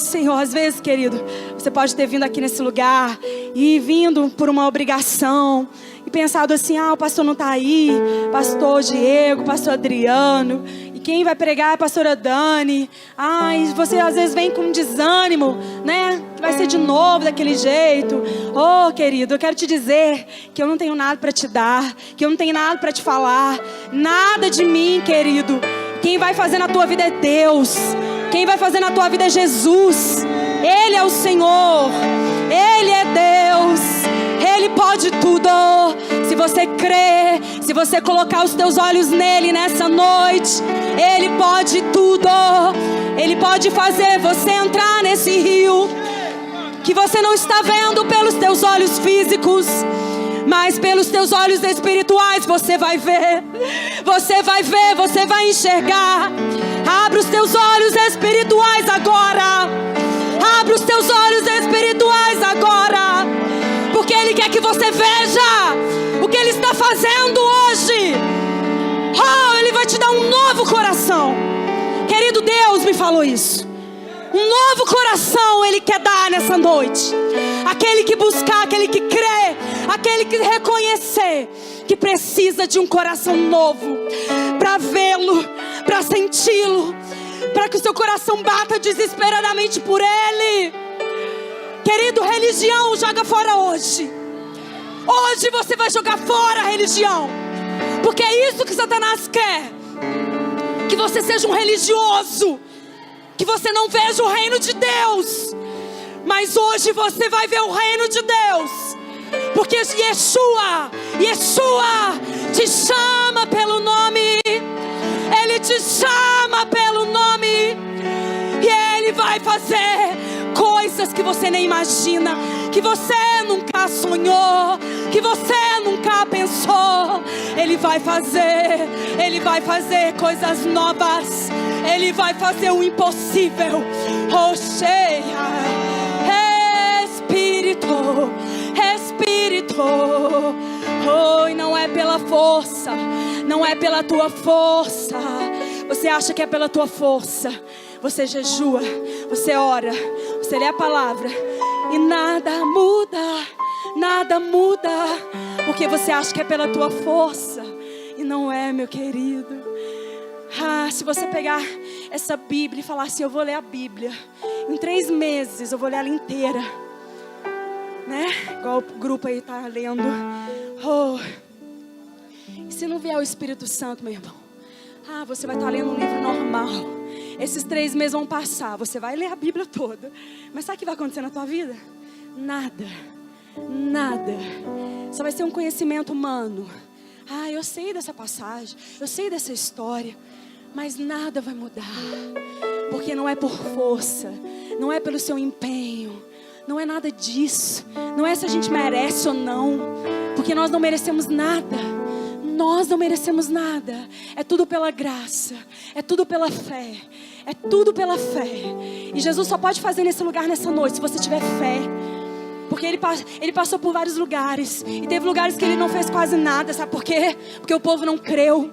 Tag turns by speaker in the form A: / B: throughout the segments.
A: Senhor, às vezes, querido, você pode ter vindo aqui nesse lugar e vindo por uma obrigação e pensado assim, o pastor não está aí, pastor Diego, pastor Adriano, e quem vai pregar é a pastora Dani. E você às vezes vem com um desânimo, né? Que vai ser de novo daquele jeito. Oh, querido, eu quero te dizer que eu não tenho nada para te dar, que eu não tenho nada para te falar, nada de mim, querido. Quem vai fazer na tua vida é Deus. Quem vai fazer na tua vida é Jesus. Ele é o Senhor. Ele é Deus. Ele pode tudo. Se você crer, se você colocar os teus olhos nele nessa noite, Ele pode tudo. Ele pode fazer você entrar nesse rio que você não está vendo pelos teus olhos físicos, mas pelos teus olhos espirituais você vai ver. Você vai ver, você vai enxergar. Abre os teus olhos espirituais agora. Abre os teus olhos espirituais agora. Porque Ele quer que você veja o que Ele está fazendo hoje. Ele vai te dar um novo coração. Querido, Deus me falou isso. Um novo coração Ele quer dar nessa noite. Aquele que buscar, aquele que crê, aquele que reconhecer que precisa de um coração novo, para vê-lo, para senti-lo, para que o seu coração bata desesperadamente por Ele. Querido, religião joga fora hoje. Hoje você vai jogar fora a religião, porque é isso que Satanás quer. Que você seja um religioso, que você não veja o reino de Deus. Mas hoje você vai ver o reino de Deus, porque Yeshua te chama pelo nome. Ele te chama pelo nome, e Ele vai fazer coisas que você nem imagina, que você nunca sonhou, que você nunca pensou. Ele vai fazer coisas novas. Ele vai fazer o impossível. Espírito, e não é pela força, não é pela tua força. Você acha que é pela tua força? Você jejua, você ora, você lê a palavra e nada muda, porque você acha que é pela tua força e não é, meu querido. Se você pegar essa Bíblia e falar assim, eu vou ler a Bíblia em 3 meses, eu vou ler ela inteira, né? Igual o grupo aí tá lendo. E se não vier o Espírito Santo, meu irmão, você vai estar lendo um livro normal. Esses 3 meses vão passar, você vai ler a Bíblia toda, mas sabe o que vai acontecer na tua vida? Nada. Só vai ser um conhecimento humano. Eu sei dessa passagem, eu sei dessa história, mas nada vai mudar, porque não é por força, não é pelo seu empenho, não é nada disso. Não é se a gente merece ou não, porque nós não merecemos nada. Nós não merecemos nada. É tudo pela graça, é tudo pela fé, é tudo pela fé. E Jesus só pode fazer nesse lugar nessa noite se você tiver fé. Porque ele passou por vários lugares, e teve lugares que Ele não fez quase nada. Sabe por quê? Porque o povo não creu.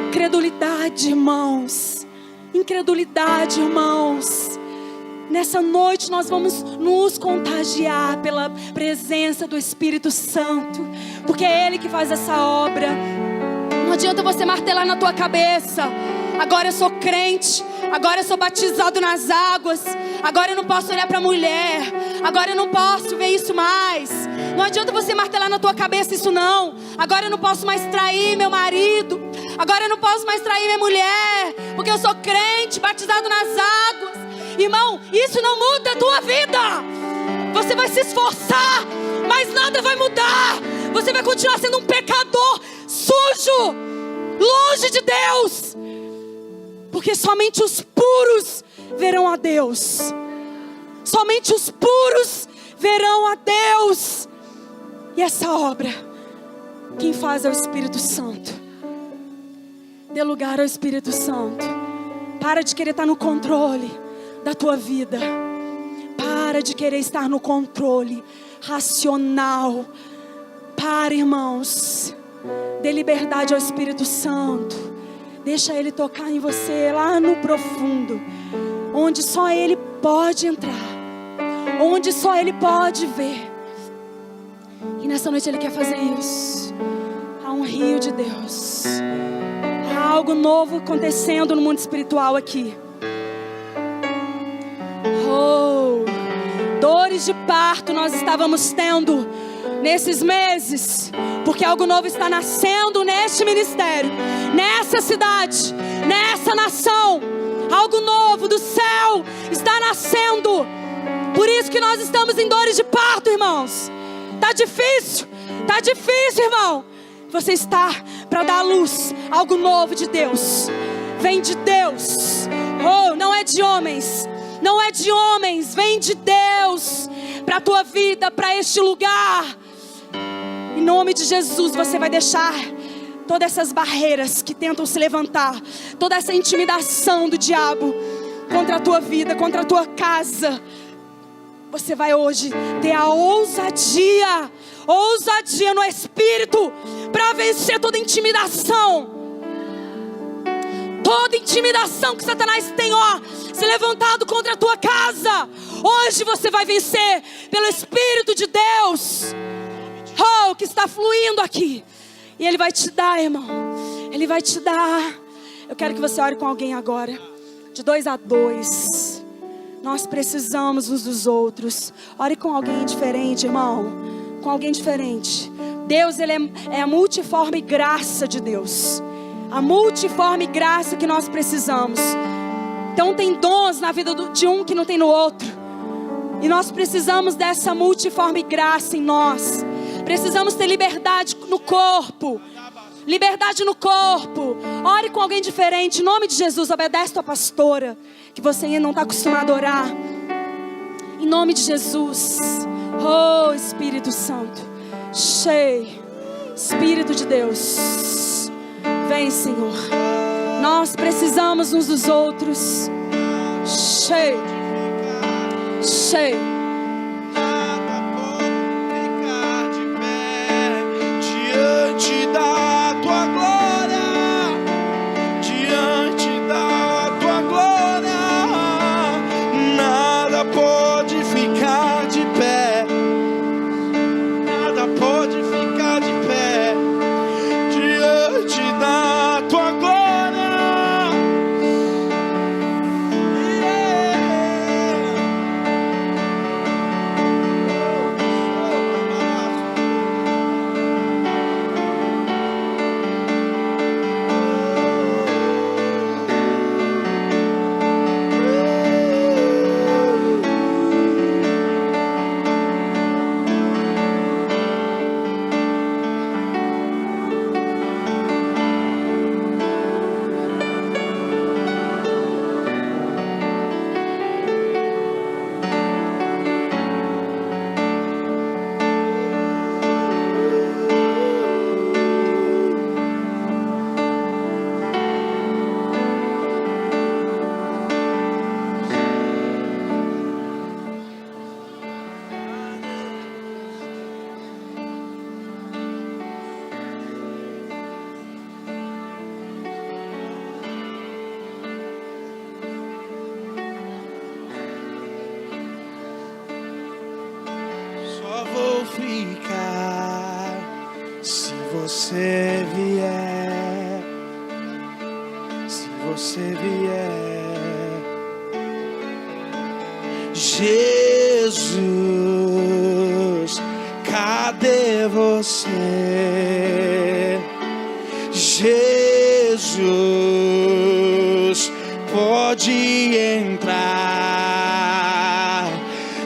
A: Incredulidade, irmãos. Incredulidade, irmãos. Nessa noite nós vamos nos contagiar pela presença do Espírito Santo, porque é Ele que faz essa obra. Não adianta você martelar na tua cabeça, agora eu sou crente, agora eu sou batizado nas águas, agora eu não posso olhar para mulher, agora eu não posso ver isso mais. Não adianta você martelar na tua cabeça isso não. Agora eu não posso mais trair meu marido, agora eu não posso mais trair minha mulher, porque eu sou crente, batizado nas águas. Irmão, isso não muda a tua vida. Você vai se esforçar, mas nada vai mudar. Você vai continuar sendo um pecador sujo, longe de Deus, porque somente os puros verão a Deus. Somente os puros verão a Deus. E essa obra, quem faz é o Espírito Santo. Dê lugar ao Espírito Santo. Para de querer estar no controle da tua vida. Para de querer estar no controle racional. Para, irmãos. Dê liberdade ao Espírito Santo. Deixa Ele tocar em você lá no profundo. onde só Ele pode entrar, onde só Ele pode ver. E nessa noite Ele quer fazer isso. Há um rio de Deus, há algo novo acontecendo no mundo espiritual aqui. Oh, dores de parto nós estávamos tendo nesses meses, porque algo novo está nascendo neste ministério, nessa cidade, nessa nação. Algo novo do céu está nascendo. Por isso que nós estamos em dores de parto, irmãos. Tá difícil, irmão. Você está para dar à luz algo novo de Deus. Vem de Deus. Oh, não é de homens. Não é de homens, vem de Deus para a tua vida, para este lugar. Em nome de Jesus, você vai deixar todas essas barreiras que tentam se levantar, toda essa intimidação do diabo contra a tua vida, contra a tua casa. Você vai hoje ter a ousadia no Espírito para vencer toda intimidação. Toda intimidação que Satanás tem, se levantado contra a tua casa, hoje você vai vencer pelo Espírito de Deus, que está fluindo aqui. E Ele vai te dar, irmão. Ele vai te dar. Eu quero que você ore com alguém agora, de 2 a 2. Nós precisamos uns dos outros. Ore com alguém diferente, irmão. Com alguém diferente. Deus, Ele é a multiforme graça de Deus. A multiforme graça que nós precisamos. Então tem dons na vida de um que não tem no outro. E nós precisamos dessa multiforme graça em nós. Precisamos ter liberdade no corpo. Liberdade no corpo. Ore com alguém diferente. Em nome de Jesus, obedece tua pastora, que você ainda não está acostumado a orar. Em nome de Jesus. Oh, Espírito Santo. Cheio. Espírito de Deus. Vem, Senhor. Nós precisamos uns dos outros. Cheio. Cheio.
B: Nada pode ficar de pé diante da tua glória. Diante da tua glória. Nada pode ficar de pé. Nada pode ficar de pé diante da tua glória. Ficar se você vier, se você vier. Jesus, cadê você? Jesus, pode entrar.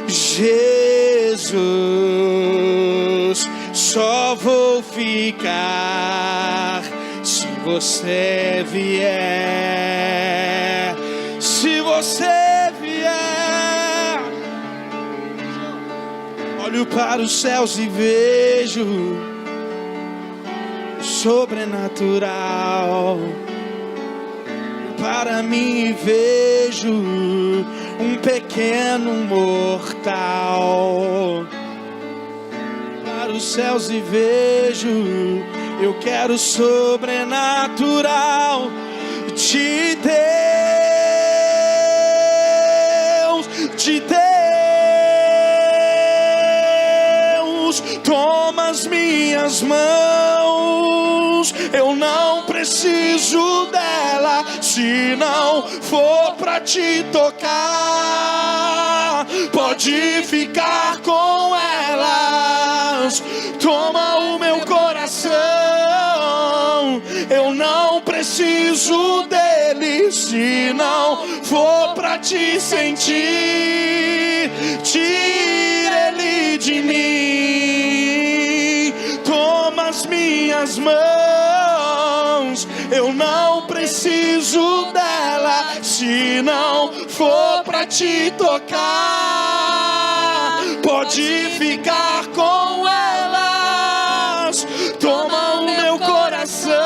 B: Jesus, só vou ficar se você vier. Se você vier, olho para os céus e vejo o sobrenatural. Para mim vejo um pequeno mortal. Para os céus e vejo, eu quero sobrenatural de Deus. de Deus. Toma as minhas mãos, eu não preciso dela se não for pra te tocar. Pode ficar com elas. Toma o meu coração, eu não preciso dele se não for pra te sentir. Tira ele de mim. Toma as minhas mãos, eu não preciso dela se não for pra te tocar. Pode ficar com elas. Toma o meu coração,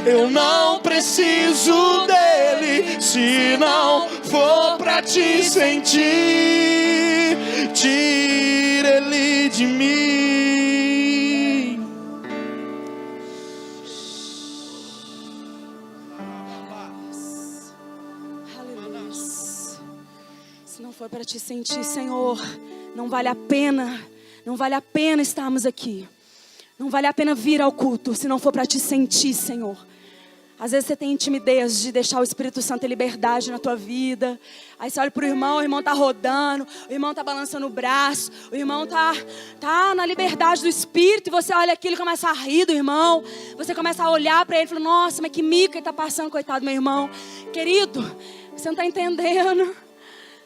B: eu não preciso dele se não for pra te sentir. Tira ele de mim.
A: Aleluia. Se não for para te sentir, Senhor, não vale a pena. Não vale a pena estarmos aqui. Não vale a pena vir ao culto se não for para te sentir, Senhor. Às vezes você tem timidez de deixar o Espírito Santo ter liberdade na tua vida. Aí você olha pro irmão, o irmão tá rodando, o irmão tá balançando o braço, o irmão tá na liberdade do Espírito, e você olha aquilo e começa a rir do irmão. Você começa a olhar para ele e fala, nossa, mas que mico ele tá passando, coitado do meu irmão. Querido, você não tá entendendo.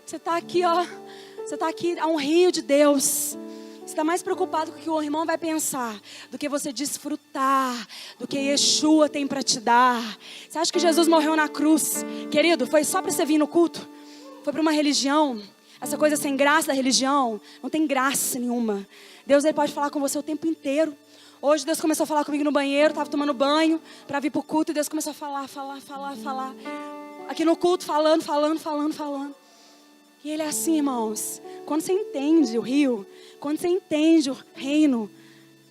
A: Você tá aqui, ó. Você tá aqui a um rio de Deus. Você está mais preocupado com o que o irmão vai pensar do que você desfrutar do que Yeshua tem para te dar. Você acha que Jesus morreu na cruz, querido, foi só para você vir no culto? Foi para uma religião? Essa coisa sem graça da religião não tem graça nenhuma. Deus, ele pode falar com você o tempo inteiro. Hoje Deus começou a falar comigo no banheiro, estava tomando banho para vir para o culto, e Deus começou a falar. Aqui no culto, falando. E ele é assim, irmãos. Quando você entende o rio, quando você entende o reino,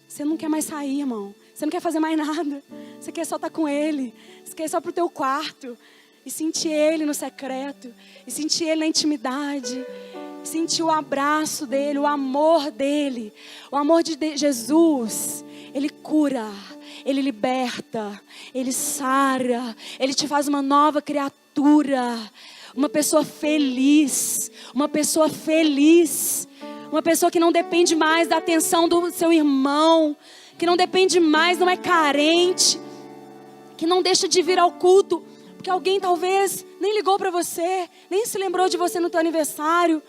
A: você não quer mais sair, irmão. Você não quer fazer mais nada. Você quer só estar com ele. Você quer ir só pro teu quarto e sentir ele no secreto, e sentir ele na intimidade, e sentir o abraço dele, o amor dele. O amor de Jesus, ele cura, ele liberta, ele sara, ele te faz uma nova criatura. Uma pessoa feliz, uma pessoa que não depende mais da atenção do seu irmão, que não depende mais, não é carente, que não deixa de vir ao culto, porque alguém talvez nem ligou para você, nem se lembrou de você no teu aniversário,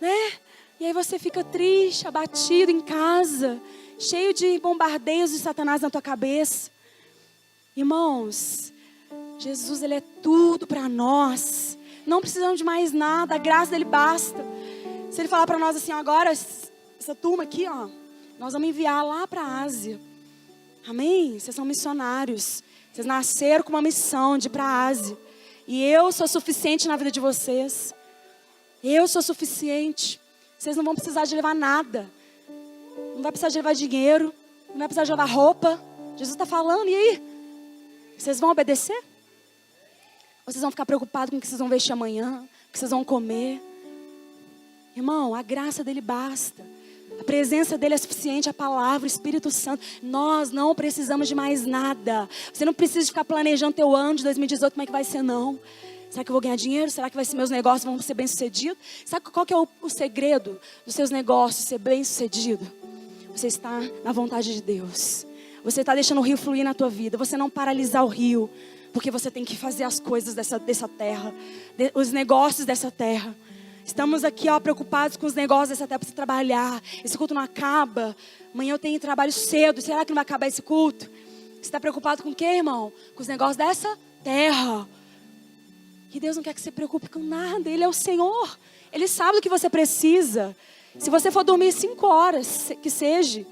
A: né? E aí você fica triste, abatido em casa, cheio de bombardeios de Satanás na tua cabeça. Irmãos, Jesus, ele é tudo para nós. Não precisamos de mais nada, a graça dele basta. Se ele falar para nós assim, agora, essa turma aqui, ó, nós vamos enviar lá para a Ásia. Amém? Vocês são missionários. Vocês nasceram com uma missão de ir para a Ásia. E eu sou suficiente na vida de vocês. Eu sou suficiente. Vocês não vão precisar de levar nada. Não vai precisar de levar dinheiro. Não vai precisar de levar roupa. Jesus está falando, e aí? Vocês vão obedecer? Ou vocês vão ficar preocupados com o que vocês vão vestir amanhã, o que vocês vão comer? Irmão, a graça dele basta. A presença dele é suficiente, a palavra, o Espírito Santo. Nós não precisamos de mais nada. Você não precisa ficar planejando teu ano de 2018, como é que vai ser, não. Será que eu vou ganhar dinheiro? Será que meus negócios vão ser bem-sucedidos? Sabe qual que é o segredo dos seus negócios ser bem-sucedido? Você está na vontade de Deus. Você está deixando o rio fluir na tua vida. Você não paralisar o rio, porque você tem que fazer as coisas dessa terra, os negócios dessa terra. Estamos aqui, ó, preocupados com os negócios dessa terra, para você trabalhar. Esse culto não acaba. Amanhã eu tenho trabalho cedo. Será que não vai acabar esse culto? Você está preocupado com o quê, irmão? Com os negócios dessa terra. Que Deus não quer que você se preocupe com nada. Ele é o Senhor. Ele sabe do que você precisa. Se você for dormir 5 horas, que seja,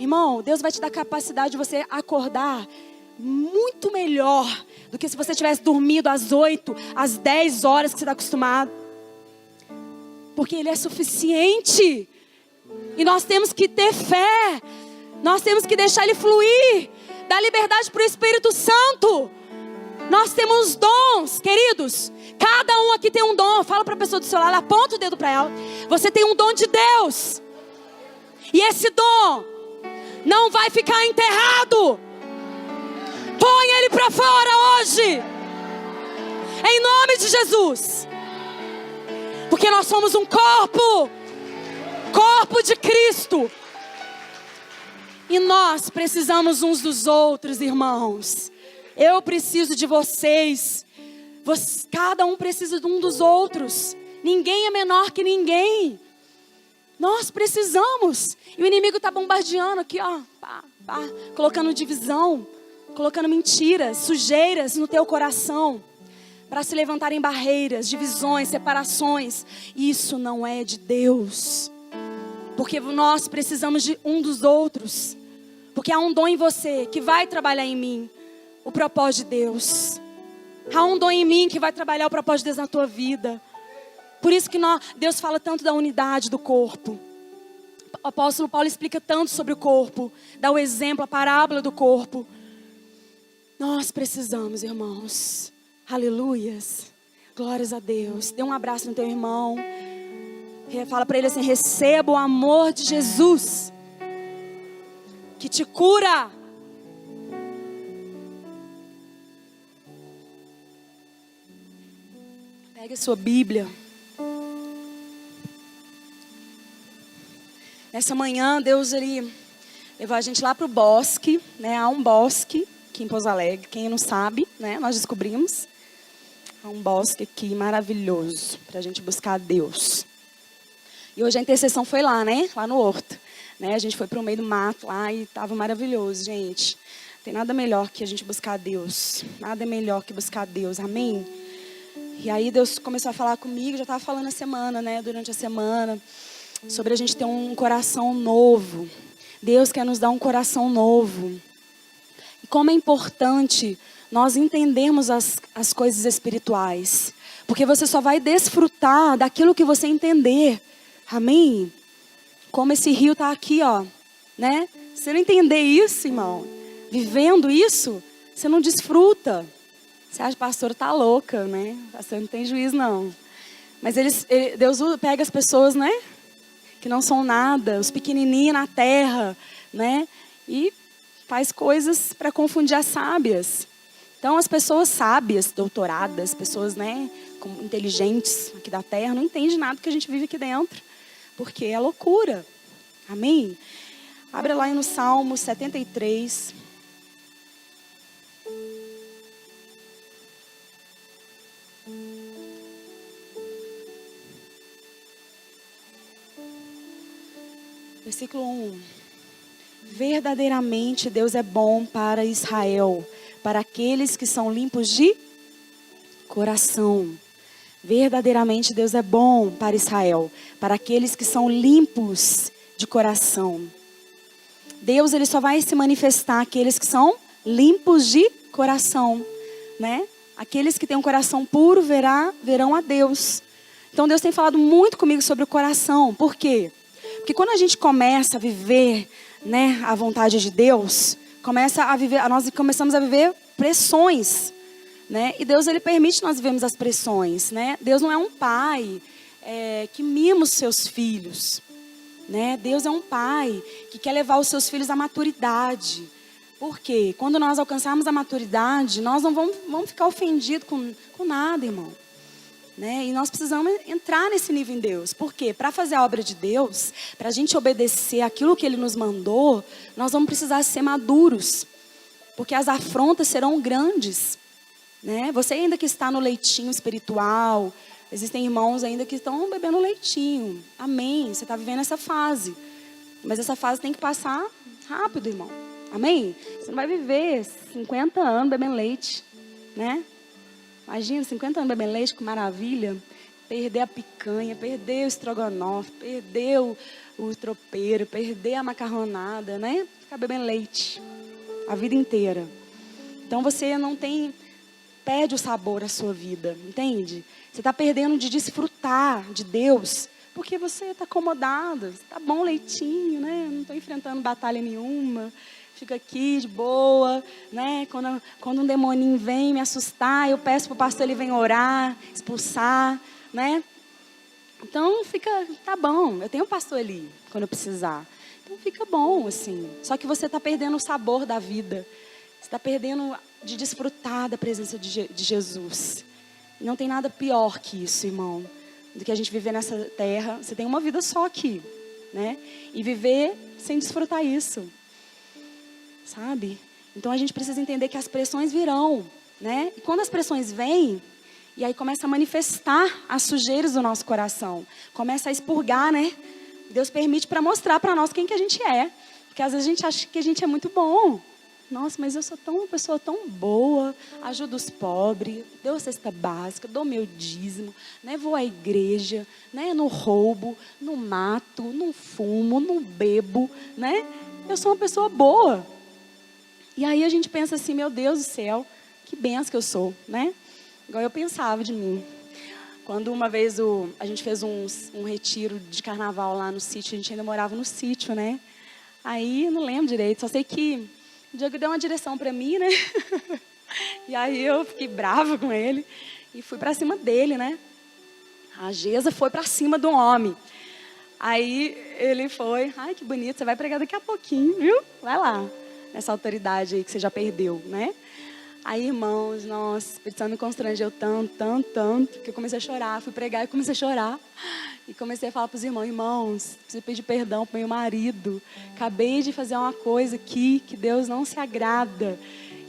A: irmão, Deus vai te dar capacidade de você acordar muito melhor do que se você tivesse dormido às 8, às 10 horas que você está acostumado. Porque Ele é suficiente. E nós temos que ter fé. Nós temos que deixar Ele fluir. Dar liberdade para o Espírito Santo. Nós temos dons, queridos. Cada um aqui tem um dom. Fala para a pessoa do seu lado, aponta o dedo para ela. Você tem um dom de Deus. E esse dom não vai ficar enterrado. Põe ele para fora hoje. Em nome de Jesus. Porque nós somos um corpo. Corpo de Cristo. E nós precisamos uns dos outros, irmãos. Eu preciso de vocês. Cada um precisa de um dos outros. Ninguém é menor que ninguém. Nós precisamos. E o inimigo está bombardeando aqui, ó. Colocando divisão. Colocando mentiras, sujeiras no teu coração. Para se levantarem barreiras, divisões, separações. Isso não é de Deus. Porque nós precisamos de um dos outros. Porque há um dom em você que vai trabalhar em mim o propósito de Deus. Há um dom em mim que vai trabalhar o propósito de Deus na tua vida. Por isso que Deus fala tanto da unidade do corpo. O apóstolo Paulo explica tanto sobre o corpo. Dá o exemplo, a parábola do corpo. Nós precisamos, irmãos. Aleluias. Glórias a Deus. Dê um abraço no teu irmão. Fala para ele assim: receba o amor de Jesus, que te cura. Pega a sua Bíblia. Nessa manhã, Deus levou a gente lá para o bosque, né? Há um bosque aqui em Pouso Alegre. Quem não sabe, né? Nós descobrimos. Há um bosque aqui maravilhoso para a gente buscar a Deus. E hoje a intercessão foi lá, né? Lá no horto. Né? A gente foi para o meio do mato lá e estava maravilhoso, gente. Tem nada melhor que a gente buscar a Deus. Nada melhor que buscar a Deus, amém? E aí Deus começou a falar comigo, já estava falando a semana, né? Durante a semana, sobre a gente ter um coração novo. Deus quer nos dar um coração novo. E como é importante nós entendermos as coisas espirituais. Porque você só vai desfrutar daquilo que você entender. Amém? Como esse rio está aqui, ó, né? Se você não entender isso, irmão, vivendo isso, você não desfruta. Você acha que a pastora está louca, né? A pastora não tem juízo, não. Mas Deus pega as pessoas, né? Que não são nada, os pequenininhos na terra, né? E faz coisas para confundir as sábias. Então, as pessoas sábias, doutoradas, pessoas, né, inteligentes aqui da terra, não entendem nada do que a gente vive aqui dentro. Porque é loucura. Amém? Abre lá no Salmo 73. Versículo 1. Verdadeiramente Deus é bom para Israel, para aqueles que são limpos de coração. Verdadeiramente Deus é bom para Israel, para aqueles que são limpos de coração. Deus, ele só vai se manifestar àqueles que são limpos de coração, né? Aqueles que têm um coração puro verão a Deus. Então Deus tem falado muito comigo sobre o coração. Por quê? Porque quando a gente começa a viver, né, a vontade de Deus, nós começamos a viver pressões. Né? E Deus, ele permite nós vivemos as pressões, né? Deus não é um pai que mima os seus filhos, né? Deus é um pai que quer levar os seus filhos à maturidade. Por quê? Quando nós alcançarmos a maturidade, nós não vamos ficar ofendidos com nada, irmão. Né? E nós precisamos entrar nesse nível em Deus. Por quê? Para fazer a obra de Deus, para a gente obedecer aquilo que Ele nos mandou, nós vamos precisar ser maduros. Porque as afrontas serão grandes. Né? Você ainda que está no leitinho espiritual, existem irmãos ainda que estão bebendo leitinho. Amém? Você está vivendo essa fase. Mas essa fase tem que passar rápido, irmão. Amém? Você não vai viver 50 anos bebendo leite. Né? Imagina, 50 anos bebendo leite, que maravilha. Perder a picanha, perder o estrogonofe, perder o tropeiro, perder a macarronada, né? Ficar bebendo leite a vida inteira. Então você não tem... Perde o sabor à sua vida, entende? Você está perdendo de desfrutar de Deus, porque você está acomodado. Tá bom leitinho, né? Não estou enfrentando batalha nenhuma. fico aqui de boa, né? Quando um demoninho vem me assustar, eu peço para o pastor, ele vem orar, expulsar, né? Então tá bom, eu tenho um pastor ali, quando eu precisar. Então fica bom, assim. Só que você está perdendo o sabor da vida. Você está perdendo de desfrutar da presença de Jesus. Não tem nada pior que isso, irmão, do que a gente viver nessa terra. Você tem uma vida só aqui, né? E viver sem desfrutar isso, sabe? Então a gente precisa entender que as pressões virão, né? E quando as pressões vêm, e aí começa a manifestar as sujeiras do nosso coração, começa a expurgar, né? Deus permite para mostrar para nós quem que a gente é, porque às vezes a gente acha que a gente é muito bom. Nossa, mas eu sou uma pessoa tão boa, ajudo os pobres, dou cesta básica, dou meu dízimo, né? Vou à igreja, né? Não roubo, não mato, não fumo, não bebo, né? Eu sou uma pessoa boa. E aí a gente pensa assim, meu Deus do céu, que benção que eu sou, né? Igual eu pensava de mim. Quando uma vez a gente fez um retiro de carnaval lá no sítio, a gente ainda morava no sítio, né? Aí, não lembro direito, só sei que o Diego deu uma direção para mim, né? E aí eu fiquei brava com ele e fui para cima dele, né? A Geza foi para cima do homem. Aí ele foi, ai que bonito, você vai pregar daqui a pouquinho, viu? Vai lá, nessa autoridade aí que você já perdeu, né? Aí, irmãos, nossa, o Espírito Santo me constrangeu tanto, que eu comecei a chorar. Fui pregar e comecei a chorar. E comecei a falar para os irmãos, preciso pedir perdão para o meu marido. Acabei de fazer uma coisa aqui que Deus não se agrada.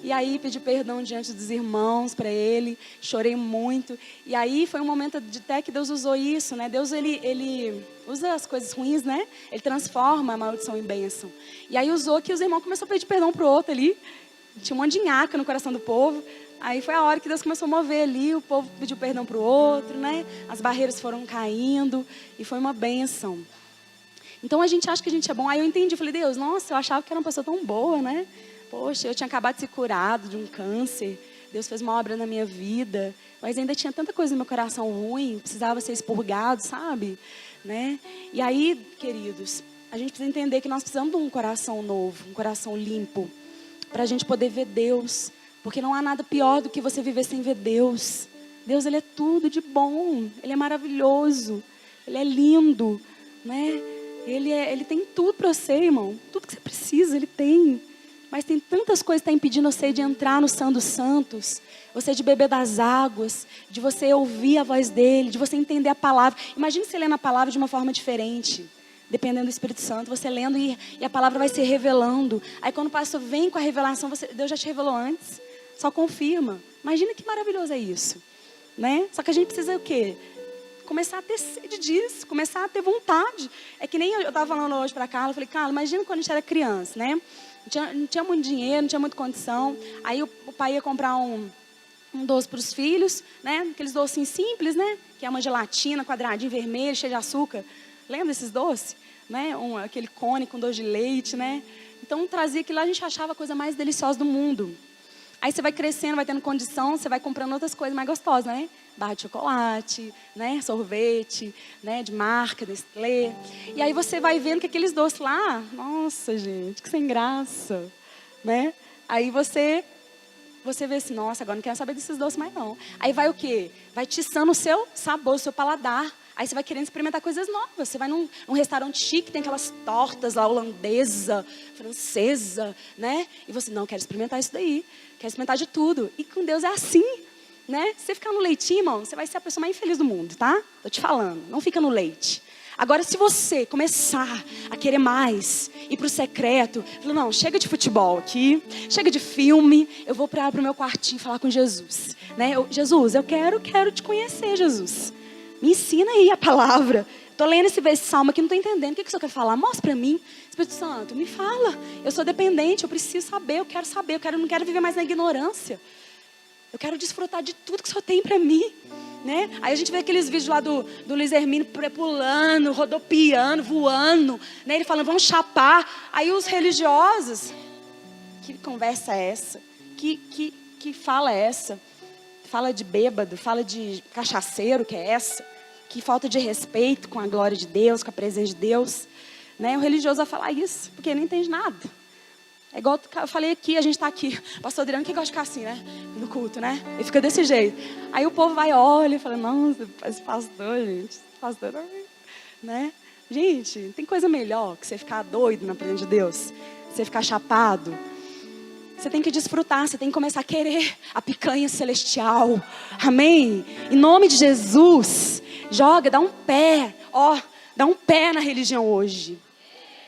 A: E aí pedi perdão diante dos irmãos para ele, chorei muito. E aí foi um momento de até que Deus usou isso, né? Deus, ele usa as coisas ruins, né? Ele transforma a maldição em bênção. E aí usou que os irmãos começaram a pedir perdão para o outro ali. Tinha um monte de nhaca no coração do povo. Aí foi a hora que Deus começou a mover ali. O povo pediu perdão para o outro, né? As barreiras foram caindo. E foi uma bênção. Então a gente acha que a gente é bom. Aí eu entendi. Falei, Deus, nossa, eu achava que era uma pessoa tão boa, né? Poxa, eu tinha acabado de ser curado de um câncer. Deus fez uma obra na minha vida. Mas ainda tinha tanta coisa no meu coração ruim. Precisava ser expurgado, sabe? Né? E aí, queridos, a gente precisa entender que nós precisamos de um coração novo. Um coração limpo. Para a gente poder ver Deus, porque não há nada pior do que você viver sem ver Deus. Deus, Ele é tudo de bom, Ele é maravilhoso, Ele é lindo, né? Ele tem tudo para você, irmão, tudo que você precisa, Ele tem. Mas tem tantas coisas que estão impedindo você de entrar no Santo dos Santos, você de beber das águas, de você ouvir a voz dEle, de você entender a palavra. Imagine você lendo a palavra de uma forma diferente. Dependendo do Espírito Santo, você lendo e a palavra vai se revelando. Aí quando o pastor vem com a revelação, Deus já te revelou antes, só confirma. Imagina que maravilhoso é isso, né? Só que a gente precisa o quê? Começar a ter sede disso, começar a ter vontade. É que nem eu estava falando hoje para a Carla, eu falei, Carla, imagina quando a gente era criança, né? Não tinha muito dinheiro, não tinha muita condição. Aí o pai ia comprar um doce para os filhos, né? Aqueles docinhos simples, né? Que é uma gelatina, quadradinho vermelho, cheio de açúcar. Lembra desses doces? Né? Aquele cone com doce de leite, né? Então trazia aquilo lá, a gente achava a coisa mais deliciosa do mundo. Aí você vai crescendo, vai tendo condição, você vai comprando outras coisas mais gostosas, né? Barra de chocolate, né? Sorvete, né? De marca, Nestlé. E aí você vai vendo que aqueles doces lá, nossa gente, que sem graça, né? Aí você vê assim, nossa, agora não quero saber desses doces mais não. Aí vai o quê? Vai tiçando o seu sabor, o seu paladar. Aí você vai querendo experimentar coisas novas. Você vai num restaurante chique, tem aquelas tortas lá, holandesa, francesa, né? E você, não, quero experimentar isso daí. Quero experimentar de tudo. E com Deus é assim, né? Se você ficar no leitinho, irmão, você vai ser a pessoa mais infeliz do mundo, tá? Tô te falando, não fica no leite. Agora, se você começar a querer mais, ir pro secreto, falar, não, chega de futebol aqui, chega de filme, eu vou pro meu quartinho falar com Jesus, né? Jesus, eu quero te conhecer, Jesus. Me ensina aí a palavra. Estou lendo esse salmo aqui, não estou entendendo. O que o senhor quer falar? Mostra para mim. Espírito Santo, me fala. Eu sou dependente, eu preciso saber, eu quero saber. Não quero viver mais na ignorância. Eu quero desfrutar de tudo que o senhor tem para mim. Né? Aí a gente vê aqueles vídeos lá do Luiz Hermínio pulando, rodopiando, voando. Né? Ele falando, vamos chapar. Aí os religiosos, que conversa é essa? Que fala é essa? Fala de bêbado, fala de cachaceiro, que é essa? Que falta de respeito com a glória de Deus, com a presença de Deus. Né? O religioso vai falar isso, porque ele não entende nada. É igual eu falei aqui, a gente está aqui. Pastor Adriano, quem gosta de ficar assim, né? No culto, né? Ele fica desse jeito. Aí o povo vai, olha e fala, nossa, esse pastor, gente. Pastor, né? Gente, tem coisa melhor que você ficar doido na presença de Deus. Você ficar chapado. Você tem que desfrutar, você tem que começar a querer a picanha celestial. Amém? Em nome de Jesus, joga, dá um pé. Dá um pé na religião hoje.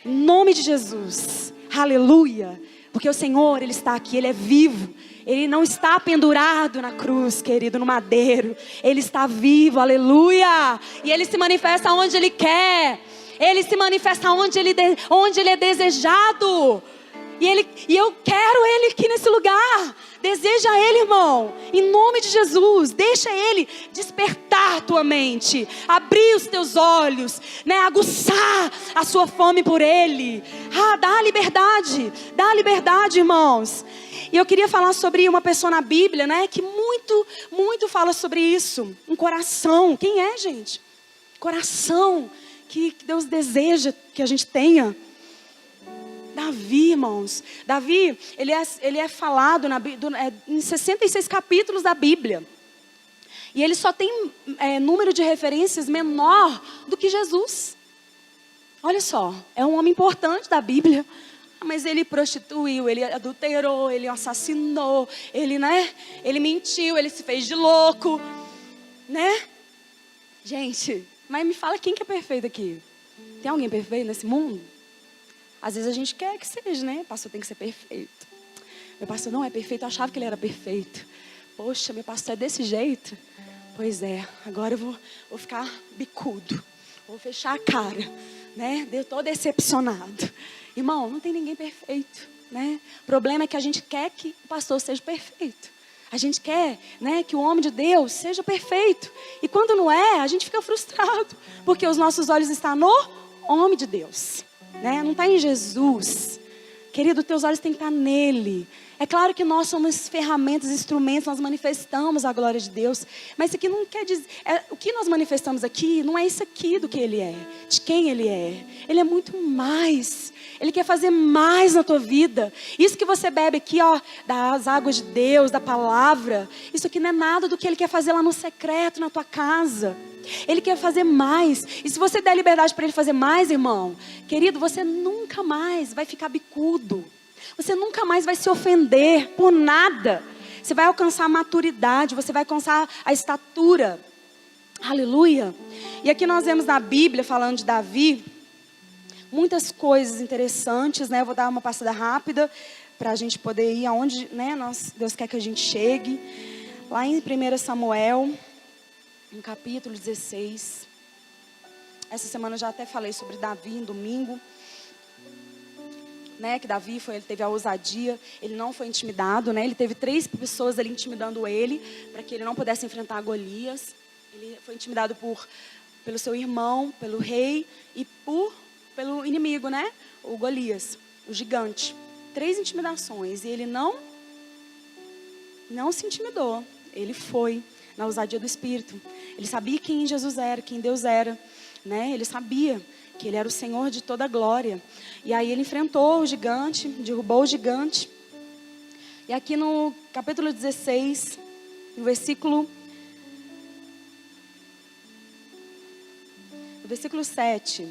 A: Em nome de Jesus. Aleluia. Porque o Senhor, Ele está aqui, Ele é vivo. Ele não está pendurado na cruz, querido, no madeiro. Ele está vivo, aleluia. E Ele se manifesta onde Ele quer. Ele se manifesta onde Ele é desejado. E eu quero Ele aqui nesse lugar. Deseja Ele, irmão. Em nome de Jesus. Deixa Ele despertar tua mente. Abrir os teus olhos. Né? Aguçar a sua fome por Ele. Dá liberdade. Dá liberdade, irmãos. E eu queria falar sobre uma pessoa na Bíblia, né? Que muito fala sobre isso. Um coração. Quem é, gente? Coração que Deus deseja que a gente tenha. Davi, irmãos. Davi, ele é falado em 66 capítulos da Bíblia. E ele só tem número de referências menor do que Jesus. Olha só, é um homem importante da Bíblia. Mas ele prostituiu, ele adulterou, ele assassinou, ele mentiu, ele se fez de louco. Né? Gente, mas me fala quem que é perfeito aqui? Tem alguém perfeito nesse mundo? Às vezes a gente quer que seja, né? O pastor tem que ser perfeito. Meu pastor não é perfeito, eu achava que ele era perfeito. Poxa, meu pastor é desse jeito. Pois é, agora eu vou ficar bicudo. Vou fechar a cara, né? Eu tô decepcionado. Irmão, não tem ninguém perfeito, né? O problema é que a gente quer que o pastor seja perfeito. A gente quer, né, que o homem de Deus seja perfeito. E quando não é, a gente fica frustrado. Porque os nossos olhos estão no homem de Deus. Né? Não está em Jesus. Querido, teus olhos têm que estar nele. É claro que nós somos ferramentas, instrumentos, nós manifestamos a glória de Deus. Mas isso aqui não quer dizer... o que nós manifestamos aqui não é isso aqui do que Ele é. De quem Ele é. Ele é muito mais. Ele quer fazer mais na tua vida. Isso que você bebe aqui, das águas de Deus, da palavra. Isso aqui não é nada do que Ele quer fazer lá no secreto, na tua casa. Ele quer fazer mais. E se você der liberdade para Ele fazer mais, irmão, querido, você nunca mais vai ficar bicudo. Você nunca mais vai se ofender por nada. Você vai alcançar a maturidade, você vai alcançar a estatura. Aleluia. E aqui nós vemos na Bíblia, falando de Davi, muitas coisas interessantes, né? Eu vou dar uma passada rápida para a gente poder ir aonde, né, Deus quer que a gente chegue. Lá em 1 Samuel, no capítulo 16. Essa semana eu já até falei sobre Davi, em domingo. Né, que Davi ele teve a ousadia, ele não foi intimidado, né? Ele teve 3 pessoas ali intimidando ele, para que ele não pudesse enfrentar Golias. Ele foi intimidado pelo seu irmão, pelo rei e pelo inimigo, né? O Golias, o gigante. 3 intimidações e ele não se intimidou. Ele foi na ousadia do Espírito. Ele sabia quem Jesus era, quem Deus era, né? Ele sabia que Ele era o Senhor de toda a glória. E aí ele enfrentou o gigante, derrubou o gigante. E aqui no capítulo 16, no versículo 7,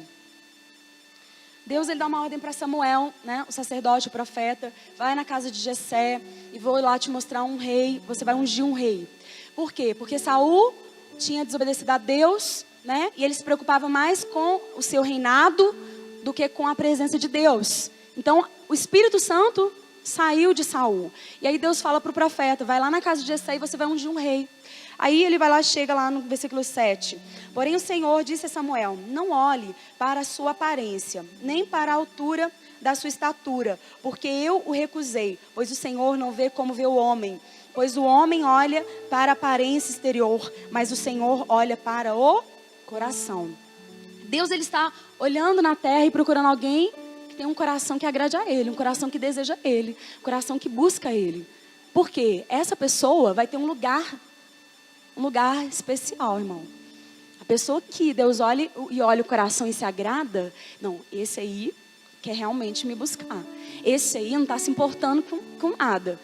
A: Deus ele dá uma ordem para Samuel, né, o sacerdote, o profeta, vai na casa de Jessé e vou lá te mostrar um rei, você vai ungir um rei. Por quê? Porque Saul tinha desobedecido a Deus, né, e ele se preocupava mais com o seu reinado do que com a presença de Deus. Então, o Espírito Santo saiu de Saul. E aí Deus fala para o profeta, vai lá na casa de Jessé e você vai ungir um rei. Aí ele vai lá, chega lá no versículo 7. Porém o Senhor disse a Samuel, não olhe para a sua aparência, nem para a altura da sua estatura, porque eu o recusei, pois o Senhor não vê como vê o homem. Pois o homem olha para a aparência exterior, mas o Senhor olha para o coração. Deus ele está olhando na terra e procurando alguém que tem um coração que agrade a Ele, um coração que deseja Ele, um coração que busca Ele. Porque essa pessoa vai ter um lugar especial, irmão. A pessoa que Deus olha e olha o coração e se agrada, não, esse aí quer realmente me buscar. Esse aí não está se importando com nada.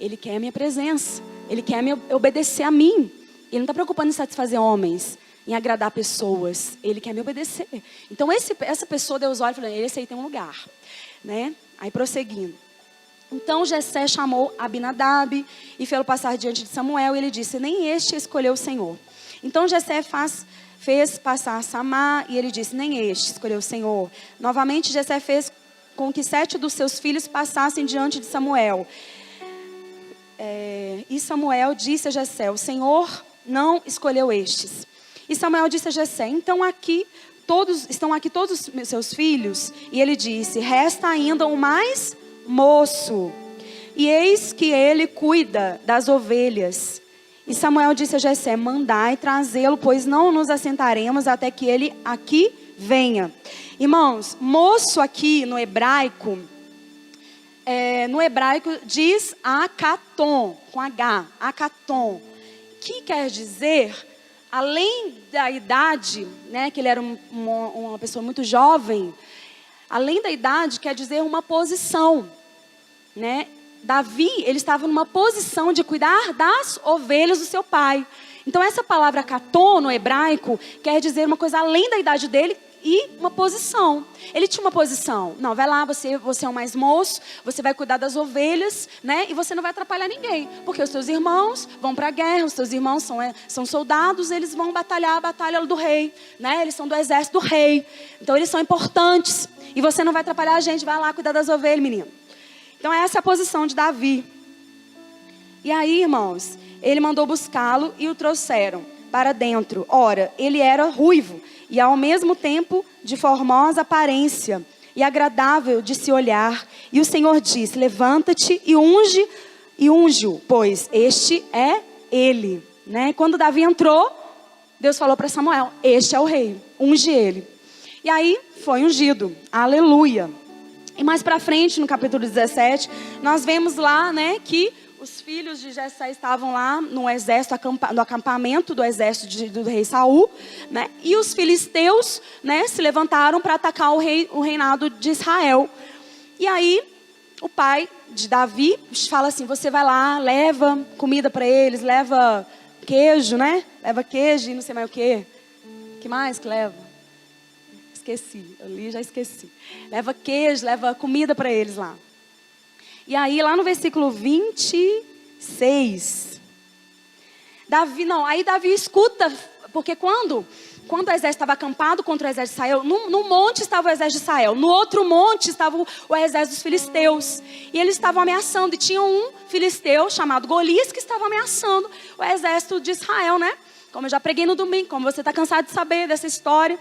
A: Ele quer a minha presença. Ele quer me obedecer a mim. Ele não está preocupado em satisfazer homens, em agradar pessoas. Ele quer me obedecer. Então essa pessoa, Deus olha e fala, esse aí tem um lugar, né? Aí prosseguindo. Então Jessé chamou Abinadab e fez-o passar diante de Samuel. E ele disse, nem este escolheu o Senhor. Então Jessé fez passar Samá, e ele disse, nem este escolheu o Senhor. Novamente Jessé fez com que 7 dos seus filhos passassem diante de Samuel. E Samuel disse a Jessé, o Senhor não escolheu estes. E Samuel disse a Jessé, então estão aqui todos os seus filhos? E ele disse, resta ainda o mais moço, e eis que ele cuida das ovelhas. E Samuel disse a Jessé, mandai trazê-lo, pois não nos assentaremos até que ele aqui venha. Irmãos, moço aqui no hebraico diz akaton, com H, akaton, que quer dizer, além da idade, né, que ele era uma pessoa muito jovem, além da idade, quer dizer uma posição, né? Davi, ele estava numa posição de cuidar das ovelhas do seu pai. Então essa palavra katon no hebraico quer dizer uma coisa além da idade dele e uma posição. Ele tinha uma posição. Não, vai lá, você é o mais moço, você vai cuidar das ovelhas, né? E você não vai atrapalhar ninguém, porque os seus irmãos vão para a guerra, os seus irmãos são soldados, eles vão batalhar a batalha do rei, né? Eles são do exército do rei, então eles são importantes. E você não vai atrapalhar a gente, vai lá cuidar das ovelhas, menino. Então essa é a posição de Davi. E aí, irmãos, ele mandou buscá-lo e o trouxeram para dentro. Ora, ele era ruivo e ao mesmo tempo de formosa aparência e agradável de se olhar. E o Senhor disse, levanta-te e unge-o, pois este é ele. Né? Quando Davi entrou, Deus falou para Samuel, este é o rei, unge ele. E aí foi ungido, aleluia. E mais para frente, no capítulo 17, nós vemos lá, né, que os filhos de Jessé estavam lá no exército, no acampamento do exército do rei Saul, né? E os filisteus, né, se levantaram para atacar o reinado de Israel. E aí o pai de Davi fala assim, você vai lá, leva comida para eles, leva queijo, né? Leva queijo e não sei mais o quê. O que mais que leva? Esqueci, eu li, já esqueci. Leva queijo, leva comida para eles lá. E aí, lá no versículo 26, aí Davi escuta, porque quando o exército estava acampado contra o exército de Israel, no monte estava o exército de Israel, no outro monte estava o exército dos filisteus, e eles estavam ameaçando, e tinha um filisteu chamado Golias que estava ameaçando o exército de Israel, né? Como eu já preguei no domingo, como você está cansado de saber dessa história.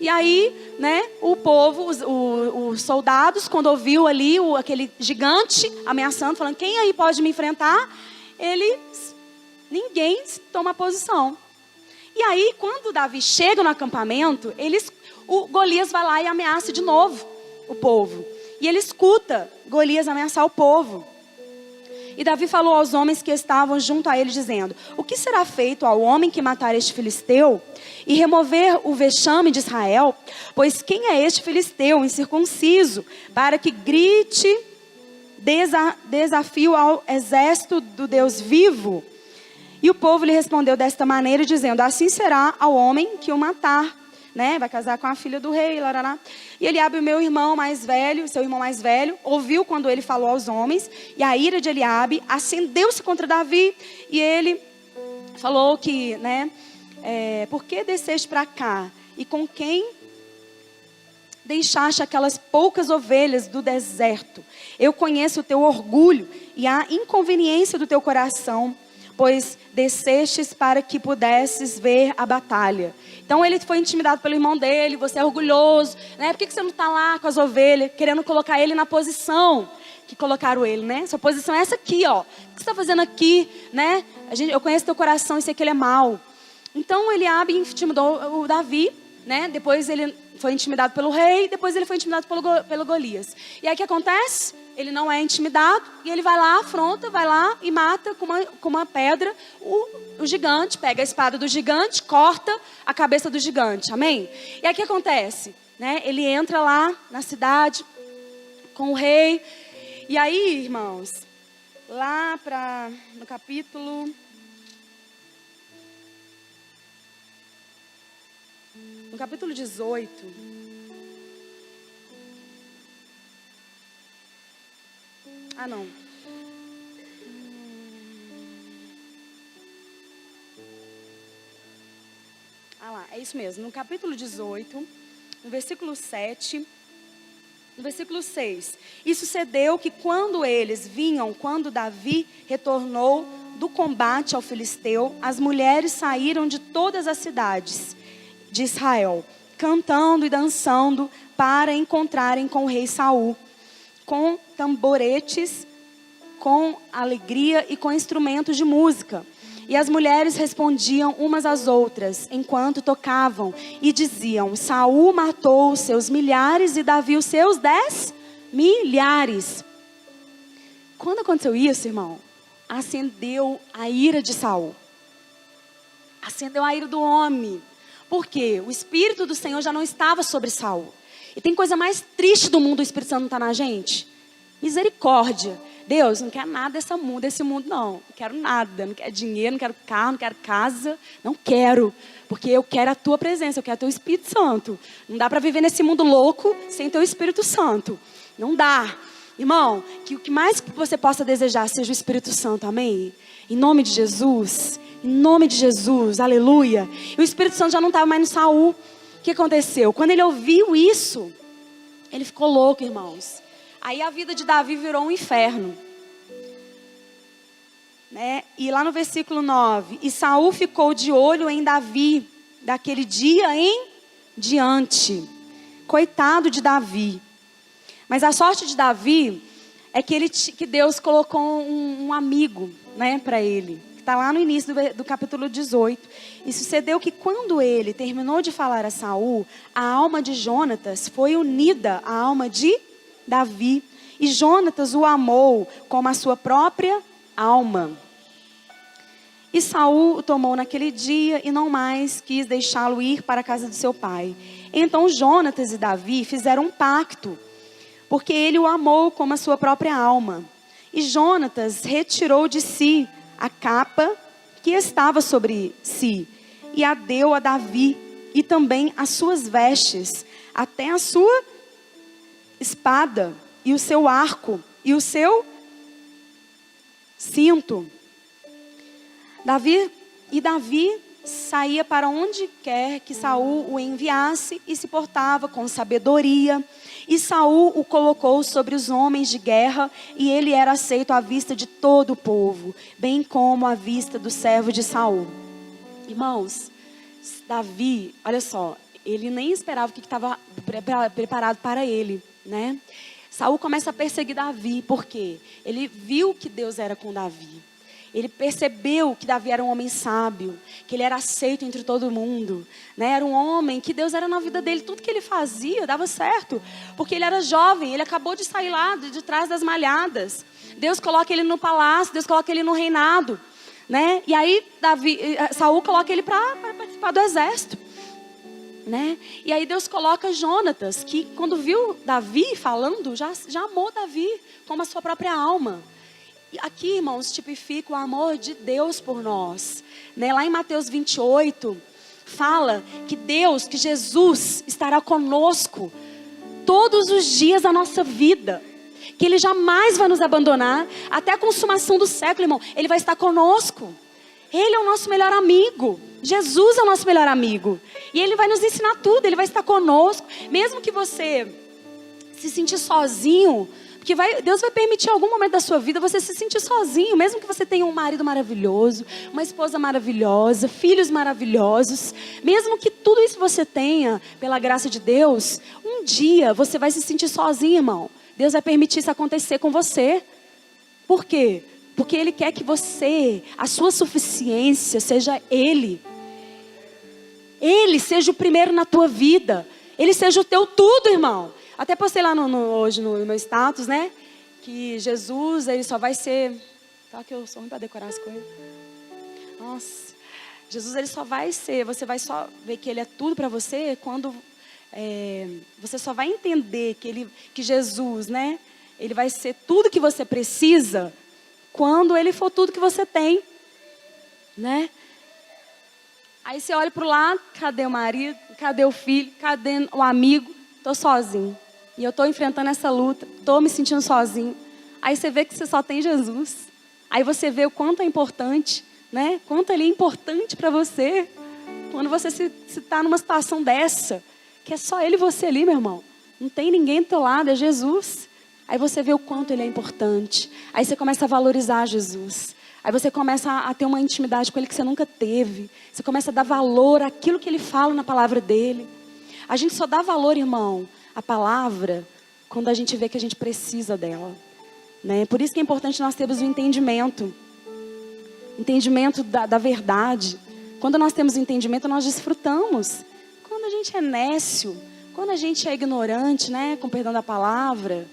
A: E aí, né, o povo, os soldados, quando ouviu ali aquele gigante ameaçando, falando, quem aí pode me enfrentar? Ninguém toma posição. E aí, quando Davi chega no acampamento, o Golias vai lá e ameaça de novo o povo. E ele escuta Golias ameaçar o povo. E Davi falou aos homens que estavam junto a ele, dizendo, o que será feito ao homem que matar este filisteu e remover o vexame de Israel? Pois quem é este filisteu incircunciso, para que grite desafio ao exército do Deus vivo? E o povo lhe respondeu desta maneira, dizendo, assim será ao homem que o matar. Né? Vai casar com a filha do rei, larará. E Eliabe, seu irmão mais velho, ouviu quando ele falou aos homens, e a ira de Eliabe acendeu-se contra Davi, e ele falou que, né, por que desceste para cá? E com quem deixaste aquelas poucas ovelhas do deserto? Eu conheço o teu orgulho e a inconveniência do teu coração, pois descestes para que pudesses ver a batalha. Então ele foi intimidado pelo irmão dele, você é orgulhoso, né? Por que você não está lá com as ovelhas, querendo colocar ele na posição que colocaram ele, né? Sua posição é essa aqui, ó. O que você está fazendo aqui, né? Eu conheço teu coração e sei que ele é mau. Então Eliabe intimidou o Davi, né? Depois ele foi intimidado pelo rei, depois ele foi intimidado pelo Golias. E aí o que acontece? Ele não é intimidado e ele vai lá, afronta, vai lá e mata com uma pedra o gigante, pega a espada do gigante, corta a cabeça do gigante, amém? E aí o que acontece? Né? Ele entra lá na cidade, com o rei. E aí, irmãos, lá no capítulo 18, não. É isso mesmo. No capítulo 18, no versículo 7, no versículo 6. E sucedeu que quando Davi retornou do combate ao filisteu, as mulheres saíram de todas as cidades de Israel, cantando e dançando para encontrarem com o rei Saul, com tamboretes, com alegria e com instrumentos de música. E as mulheres respondiam umas às outras, enquanto tocavam, e diziam: Saul matou os seus milhares e Davi os seus 10 milhares. Quando aconteceu isso, irmão, acendeu a ira de Saul. Acendeu a ira do homem. Por quê? O Espírito do Senhor já não estava sobre Saul. E tem coisa mais triste do mundo, o Espírito Santo não está na gente? Misericórdia. Deus, não quero nada desse mundo, não. Não quero nada. Não quero dinheiro, não quero carro, não quero casa. Não quero. Porque eu quero a tua presença, eu quero o teu Espírito Santo. Não dá para viver nesse mundo louco sem teu Espírito Santo. Não dá. Irmão, que o que mais que você possa desejar seja o Espírito Santo, amém? Em nome de Jesus. Em nome de Jesus, aleluia. E o Espírito Santo já não estava mais no Saul. O que aconteceu? Quando ele ouviu isso, ele ficou louco, irmãos. Aí a vida de Davi virou um inferno. Né? E lá no versículo 9. E Saul ficou de olho em Davi, daquele dia em diante. Coitado de Davi. Mas a sorte de Davi é que Deus colocou um amigo, né, para ele. Está lá no início do capítulo 18. E sucedeu que quando ele terminou de falar a Saul, a alma de Jonatas foi unida à alma de Davi. E Jonatas o amou como a sua própria alma. E Saul o tomou naquele dia e não mais quis deixá-lo ir para a casa de seu pai. Então Jonatas e Davi fizeram um pacto, porque ele o amou como a sua própria alma. E Jonatas retirou de si a capa que estava sobre si e a deu a Davi, e também as suas vestes, até a sua espada e o seu arco e o seu cinto. Davi saía para onde quer que Saul o enviasse e se portava com sabedoria. E Saul o colocou sobre os homens de guerra, e ele era aceito à vista de todo o povo, bem como à vista do servo de Saul. Irmãos, Davi, olha só, ele nem esperava o que estava preparado para ele, né? Saul começa a perseguir Davi, porque ele viu que Deus era com Davi. Ele percebeu que Davi era um homem sábio, que ele era aceito entre todo mundo, né? Era um homem que Deus era na vida dele, tudo que ele fazia dava certo, porque ele era jovem, ele acabou de sair lá de trás das malhadas. Deus coloca ele no palácio, Deus coloca ele no reinado, né? E aí Saul coloca ele para participar do exército, né? E aí Deus coloca Jonatas, que quando viu Davi falando, já amou Davi como a sua própria alma. Aqui, irmãos, tipifica o amor de Deus por nós, né? Lá em Mateus 28, fala que Jesus estará conosco todos os dias da nossa vida, que Ele jamais vai nos abandonar, até a consumação do século, irmão, Ele vai estar conosco. Ele é o nosso melhor amigo, Jesus é o nosso melhor amigo, e Ele vai nos ensinar tudo, Ele vai estar conosco, mesmo que você se sentir sozinho, porque Deus vai permitir em algum momento da sua vida você se sentir sozinho, mesmo que você tenha um marido maravilhoso, uma esposa maravilhosa, filhos maravilhosos, mesmo que tudo isso você tenha, pela graça de Deus, um dia você vai se sentir sozinho, irmão. Deus vai permitir isso acontecer com você. Por quê? Porque Ele quer que a sua suficiência seja Ele. Ele seja o primeiro na tua vida. Ele seja o teu tudo, irmão. Até postei lá hoje no meu status, né? Que Jesus, Ele só vai ser... Tá que eu sou ruim para decorar as coisas. Nossa. Jesus, Ele só vai ser... Você vai só ver que Ele é tudo para você quando você só vai entender que Jesus, né? Ele vai ser tudo que você precisa quando ele for tudo que você tem, né? Aí você olha para o lado, cadê o marido? Cadê o filho? Cadê o amigo? Estou sozinho. E eu estou enfrentando essa luta, estou me sentindo sozinho. Aí você vê que você só tem Jesus. Aí você vê o quanto é importante, né? Quanto ele é importante para você. Quando você se está numa situação dessa, que é só ele e você ali, meu irmão. Não tem ninguém do teu lado, é Jesus. Aí você vê o quanto ele é importante. Aí você começa a valorizar Jesus. Aí você começa a ter uma intimidade com ele que você nunca teve. Você começa a dar valor àquilo que ele fala na palavra dele. A gente só dá valor, irmão, à palavra quando a gente vê que a gente precisa dela, né? Por isso que é importante nós termos o entendimento da verdade. Quando nós temos o entendimento, nós desfrutamos. Quando a gente é nécio, quando a gente é ignorante, né, com perdão da palavra,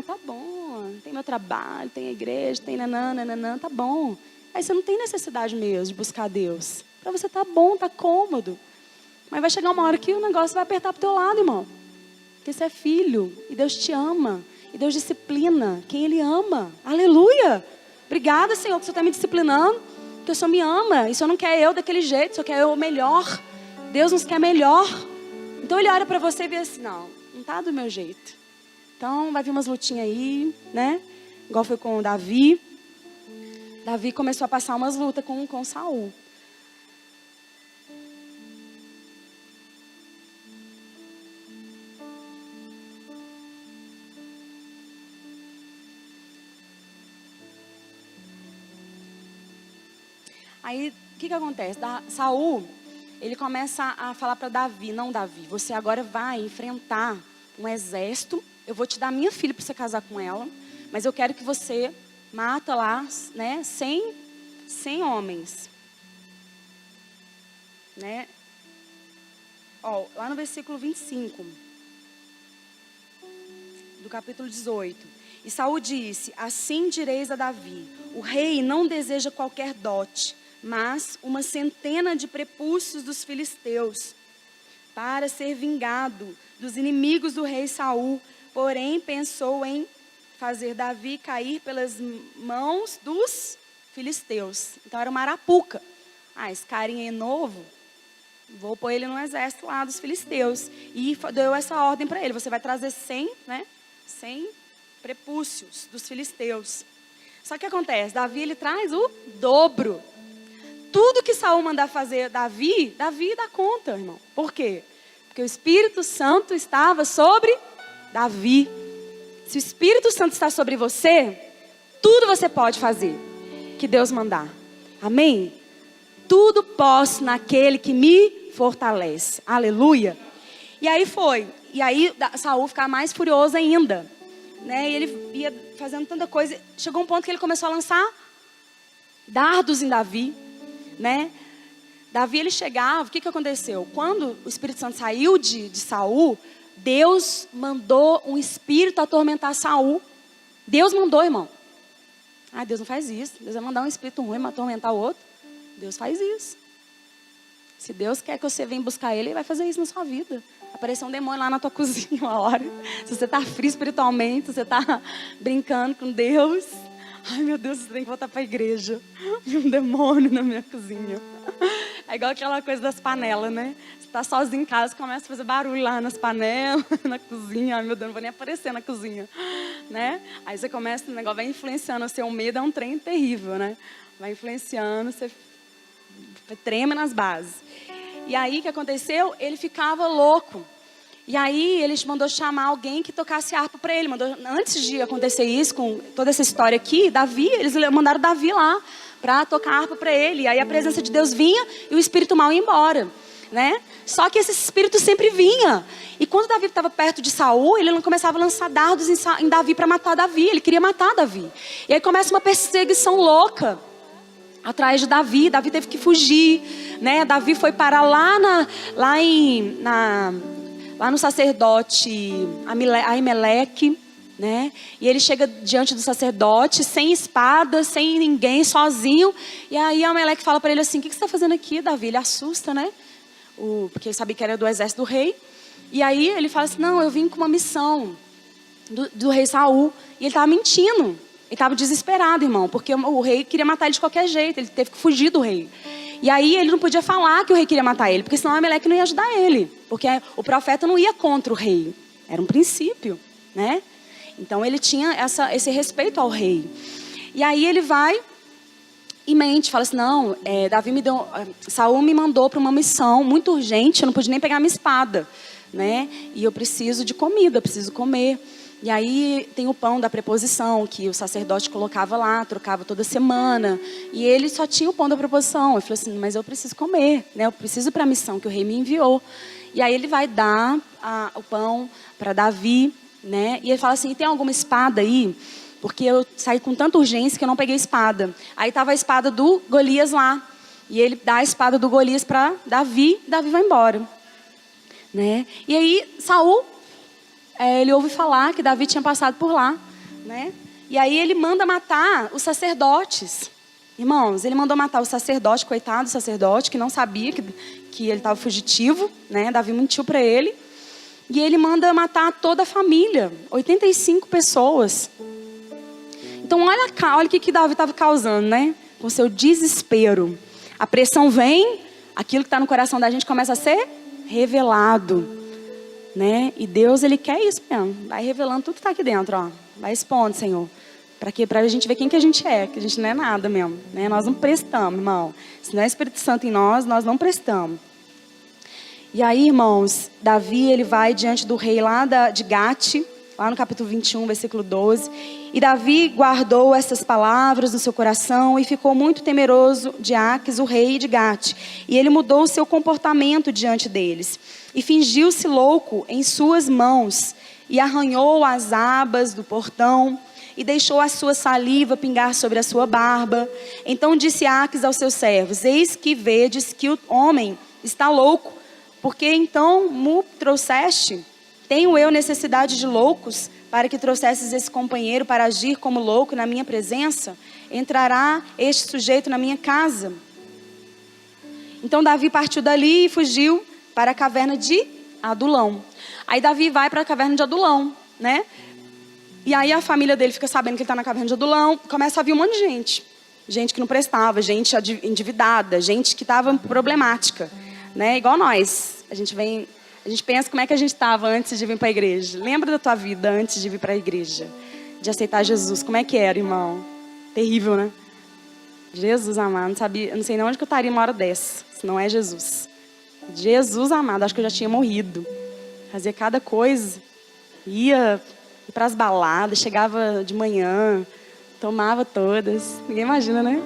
A: tá bom, tem meu trabalho, tem a igreja, tem nananana, tá bom. Aí você não tem necessidade mesmo de buscar Deus. Para você tá bom, tá cômodo. Mas vai chegar uma hora que o negócio vai apertar pro teu lado, irmão. Porque você é filho e Deus te ama. E Deus disciplina quem Ele ama. Aleluia! Obrigada, Senhor, que o Senhor está me disciplinando. Porque o Senhor me ama. E o Senhor não quer eu daquele jeito, o Senhor quer eu melhor. Deus nos quer melhor. Então Ele olha para você e vê assim, não tá do meu jeito. Então vai vir umas lutinhas aí, né? Igual foi com o Davi. Davi começou a passar umas lutas com Saul. Aí, o que acontece? Saul, ele começa a falar para Davi, não, Davi, você agora vai enfrentar um exército, eu vou te dar minha filha para você casar com ela, mas eu quero que você mata lá, né, 100 homens. Né? Ó, lá no versículo 25, do capítulo 18. E Saul disse, assim direis a Davi, o rei não deseja qualquer dote, mas uma centena de prepúcios dos filisteus, para ser vingado dos inimigos do rei Saul. Porém, pensou em fazer Davi cair pelas mãos dos filisteus. Então, era uma arapuca. Esse carinha é novo, vou pôr ele no exército lá dos filisteus. E deu essa ordem para ele, você vai trazer 100 prepúcios dos filisteus. Só que acontece, Davi, ele traz o dobro. Tudo que Saul mandar fazer Davi dá conta, irmão. Por quê? Porque o Espírito Santo estava sobre Davi. Se o Espírito Santo está sobre você, tudo você pode fazer que Deus mandar. Amém? Tudo posso naquele que me fortalece. Aleluia. E aí Saul ficava mais furioso ainda, né? E ele ia fazendo tanta coisa. Chegou um ponto que ele começou a lançar dardos em Davi, né? Davi, ele chegava, o que aconteceu? Quando o Espírito Santo saiu de Saul, Deus mandou um espírito atormentar Saul. Deus mandou, irmão. Deus não faz isso. Deus vai mandar um espírito ruim para atormentar o outro. Deus faz isso. Se Deus quer que você venha buscar Ele, Ele vai fazer isso na sua vida. Aparecer um demônio lá na tua cozinha uma hora. Se você está frio espiritualmente, se você está brincando com Deus. Ai, meu Deus, você tem que voltar para a igreja. Um demônio na minha cozinha. É igual aquela coisa das panelas, né? Você está sozinho em casa, começa a fazer barulho lá nas panelas, na cozinha. Ai, meu Deus, não vou nem aparecer na cozinha, né? Aí você começa, o negócio vai influenciando. O seu medo é um trem terrível, né? Vai influenciando, você treme nas bases. E aí, o que aconteceu? Ele ficava louco. E aí, eles mandou chamar alguém que tocasse harpa para ele. Antes de acontecer isso, com toda essa história aqui, eles mandaram Davi lá para tocar harpa para ele. E aí, a presença de Deus vinha e o espírito mal ia embora, né? Só que esse espírito sempre vinha. E quando Davi estava perto de Saul, ele começava a lançar dardos em Davi para matar Davi. Ele queria matar Davi. E aí começa uma perseguição louca atrás de Davi. Davi teve que fugir, né? Davi foi parar lá no sacerdote Aimeleque, né? E ele chega diante do sacerdote, sem espada, sem ninguém, sozinho. E aí Aimeleque fala para ele assim, o que você está fazendo aqui, Davi? Ele assusta, né? Porque ele sabia que era do exército do rei. E aí ele fala assim, não, eu vim com uma missão do rei Saul. E ele estava mentindo. Ele estava desesperado, irmão, porque o rei queria matar ele de qualquer jeito. Ele teve que fugir do rei. E aí ele não podia falar que o rei queria matar ele, porque senão Amaleque não ia ajudar ele. Porque o profeta não ia contra o rei. Era um princípio, né? Então ele tinha esse respeito ao rei. E aí ele vai e mente, fala assim, não, Saul me mandou para uma missão muito urgente, eu não pude nem pegar minha espada, né? E eu preciso de comida, eu preciso comer. E aí tem o pão da preposição, que o sacerdote colocava lá, trocava toda semana. E ele só tinha o pão da preposição. Eu falei assim, mas eu preciso comer, né? Eu preciso ir para a missão que o rei me enviou. E aí ele vai dar o pão para Davi, né? E ele fala assim, tem alguma espada aí? Porque eu saí com tanta urgência que eu não peguei espada. Aí estava a espada do Golias lá. E ele dá a espada do Golias para Davi. Davi vai embora, né? E aí Saul, ele ouve falar que Davi tinha passado por lá, né? E aí ele manda matar os sacerdotes. Irmãos, ele mandou matar o sacerdote, coitado do sacerdote, que não sabia que ele estava fugitivo, né? Davi mentiu para ele. E ele manda matar toda a família, 85 pessoas. Então olha o que Davi estava causando, né? Com seu desespero. A pressão vem, aquilo que está no coração da gente começa a ser revelado, né? E Deus, Ele quer isso mesmo. Vai revelando tudo que está aqui dentro, ó. Vai expondo, Senhor. Para quê? Para a gente ver quem que a gente é. Que a gente não é nada mesmo, né? Nós não prestamos, irmão. Se não é Espírito Santo em nós não prestamos. E aí, irmãos, Davi, ele vai diante do rei lá de Gate, lá no capítulo 21, versículo 12. E Davi guardou essas palavras no seu coração e ficou muito temeroso de Aques, o rei de Gate. E ele mudou o seu comportamento diante deles. E fingiu-se louco em suas mãos. E arranhou as abas do portão. E deixou a sua saliva pingar sobre a sua barba. Então disse Aques aos seus servos, eis que vedes que o homem está louco. Porque então me trouxeste? Tenho eu necessidade de loucos para que trouxesses esse companheiro para agir como louco na minha presença? Entrará este sujeito na minha casa? Então Davi partiu dali e fugiu para a caverna de Adulão. Aí Davi vai para a caverna de Adulão, né? E aí a família dele fica sabendo que ele está na caverna de Adulão. Começa a vir um monte de gente. Gente que não prestava, gente endividada, gente que estava problemática, né? Igual nós. A gente pensa como é que a gente estava antes de vir para a igreja. Lembra da tua vida antes de vir para a igreja? De aceitar Jesus. Como é que era, irmão? Terrível, né? Jesus amado. Não sei nem onde que eu estaria uma hora dessa. Se não é Jesus. Jesus amado. Acho que eu já tinha morrido. Fazia cada coisa. Ia para as baladas. Chegava de manhã. Tomava todas. Ninguém imagina, né?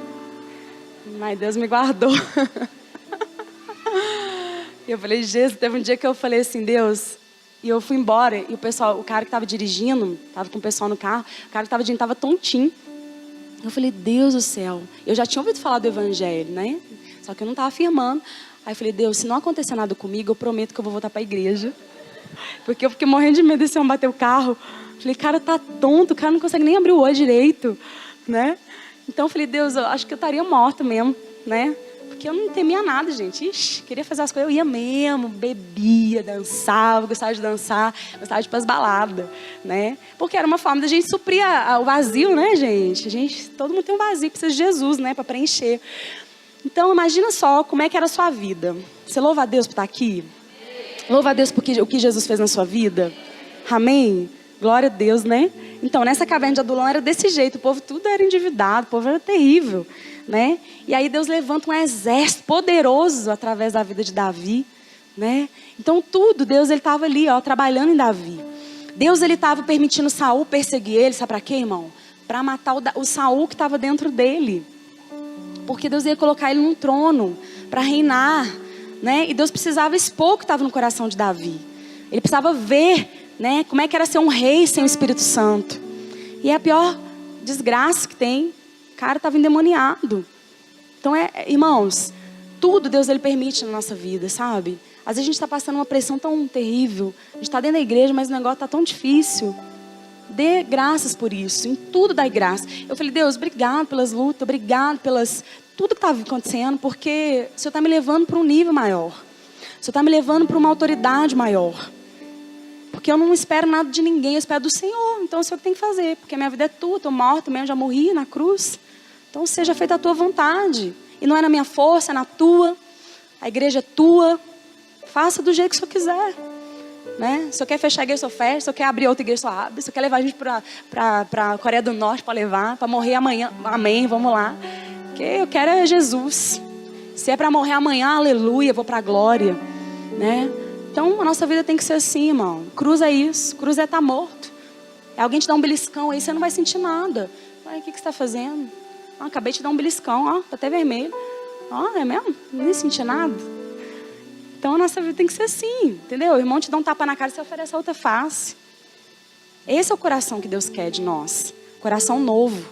A: Mas Deus me guardou. E eu falei, Jesus, teve um dia que eu falei assim, Deus, e eu fui embora, e o cara que estava dirigindo, estava com o pessoal no carro, o cara que estava dirigindo estava tontinho. Eu falei, Deus do céu, eu já tinha ouvido falar do evangelho, né? Só que eu não estava afirmando. Aí eu falei, Deus, se não acontecer nada comigo, eu prometo que eu vou voltar para a igreja. Porque eu fiquei morrendo de medo desse homem bater o carro. Falei, cara, tá tonto, o cara não consegue nem abrir o olho direito, né? Então eu falei, Deus, eu acho que eu estaria morta mesmo, né? Porque eu não temia nada, gente. Ixi, queria fazer as coisas. Eu ia mesmo, bebia, dançava, gostava de dançar, gostava de ir para as baladas, né? Porque era uma forma da gente suprir o vazio, né, gente? Todo mundo tem um vazio, precisa de Jesus, né, para preencher. Então, imagina só como é que era a sua vida. Você louva a Deus por estar aqui? Louva a Deus por o que Jesus fez na sua vida? Amém? Glória a Deus, né? Então, nessa caverna de Adulão era desse jeito. O povo tudo era endividado, o povo era terrível, né? E aí Deus levanta um exército poderoso através da vida de Davi, né? Então tudo, Deus ele estava ali, ó, trabalhando em Davi. Deus ele estava permitindo Saul perseguir ele, sabe para quê, irmão? Para matar o Saul que estava dentro dele. Porque Deus ia colocar ele num trono para reinar, né? E Deus precisava expor o que estava no coração de Davi. Ele precisava ver, né, como é que era ser um rei sem o Espírito Santo. E é a pior desgraça que tem. O cara estava endemoniado. Então, irmãos, tudo Deus ele permite na nossa vida, sabe? Às vezes a gente está passando uma pressão tão terrível. A gente está dentro da igreja, mas o negócio está tão difícil. Dê graças por isso. Em tudo dai graça. Eu falei, Deus, obrigado pelas lutas. Obrigado pelas tudo que está acontecendo. Porque o Senhor está me levando para um nível maior. O Senhor está me levando para uma autoridade maior. Porque eu não espero nada de ninguém, eu espero do Senhor. Então eu sei o que tem que fazer, porque a minha vida é tua, estou morta mesmo, já morri na cruz. Então seja feita a tua vontade. E não é na minha força, é na tua. A igreja é tua. Faça do jeito que o Senhor quiser. Né? Se eu quer fechar a igreja, eu fecho. Se eu quer abrir outra igreja, eu abro. Se eu quer levar a gente para a Coreia do Norte, para levar, para morrer amanhã, amém, vamos lá. Porque eu quero é Jesus. Se é para morrer amanhã, aleluia, eu vou para a glória. Né? Então a nossa vida tem que ser assim, irmão. Cruz é isso, cruz é estar morto. É alguém te dar um beliscão aí, você não vai sentir nada. Ué, o que você está fazendo? Acabei de te dar um beliscão, ó, tá até vermelho. Ó, é mesmo? Nem senti nada. Então a nossa vida tem que ser assim, entendeu? O irmão te dá um tapa na cara e você oferece a outra face. Esse é o coração que Deus quer de nós. Coração novo.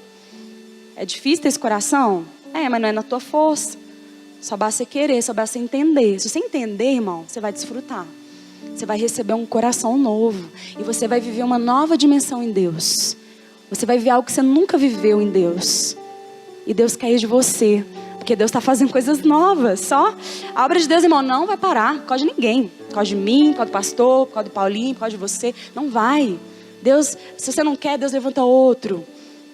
A: É difícil ter esse coração? É, mas não é na tua força. Só basta você querer, só basta você entender. Se você entender, irmão, você vai desfrutar. Você vai receber um coração novo. E você vai viver uma nova dimensão em Deus. Você vai viver algo que você nunca viveu em Deus. E Deus quer isso de você. Porque Deus está fazendo coisas novas. Só a obra de Deus, irmão, não vai parar. Por causa de ninguém. Por causa de mim, por causa do pastor, por causa do Paulinho, por causa de você. Não vai. Deus, se você não quer, Deus levanta outro.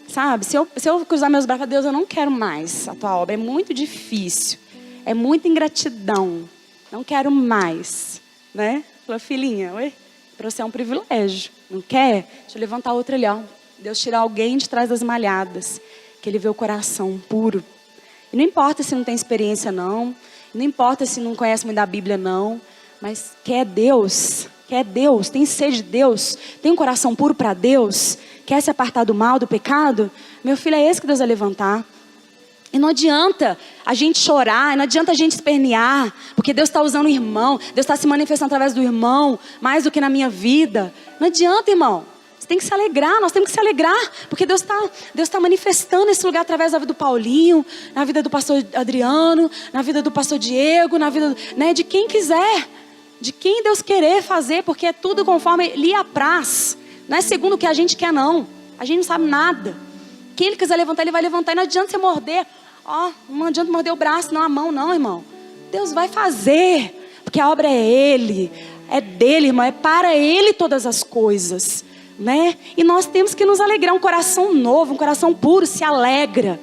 A: Sabe? Se eu cruzar meus braços, Deus, eu não quero mais a tua obra. É muito difícil. É muita ingratidão. Não quero mais. Né? Falou, filhinha, oi? Para você é um privilégio. Não quer? Deixa eu levantar outra ali, ó. Deus tirar alguém de trás das malhadas. Que ele vê o coração puro. E não importa se não tem experiência, não. Não importa se não conhece muito da Bíblia, não. Mas quer Deus, tem sede de Deus, tem um coração puro para Deus, quer se apartar do mal, do pecado, meu filho, é esse que Deus vai levantar. E não adianta a gente chorar, não adianta a gente espernear, porque Deus está usando o irmão, Deus está se manifestando através do irmão, mais do que na minha vida. Não adianta, irmão. Você tem que se alegrar, nós temos que se alegrar, porque Deus tá manifestando esse lugar através da vida do Paulinho, na vida do pastor Adriano, na vida do pastor Diego, na vida, né, de quem quiser, de quem Deus querer fazer, porque é tudo conforme lhe apraz, não é segundo o que a gente quer, não. A gente não sabe nada. Quem ele quiser levantar, ele vai levantar, e não adianta você morder, ó, não adianta morder o braço, não a mão, não, irmão. Deus vai fazer, porque a obra é dele, irmão, é para ele todas as coisas. Né? E nós temos que nos alegrar, um coração novo, um coração puro, se alegra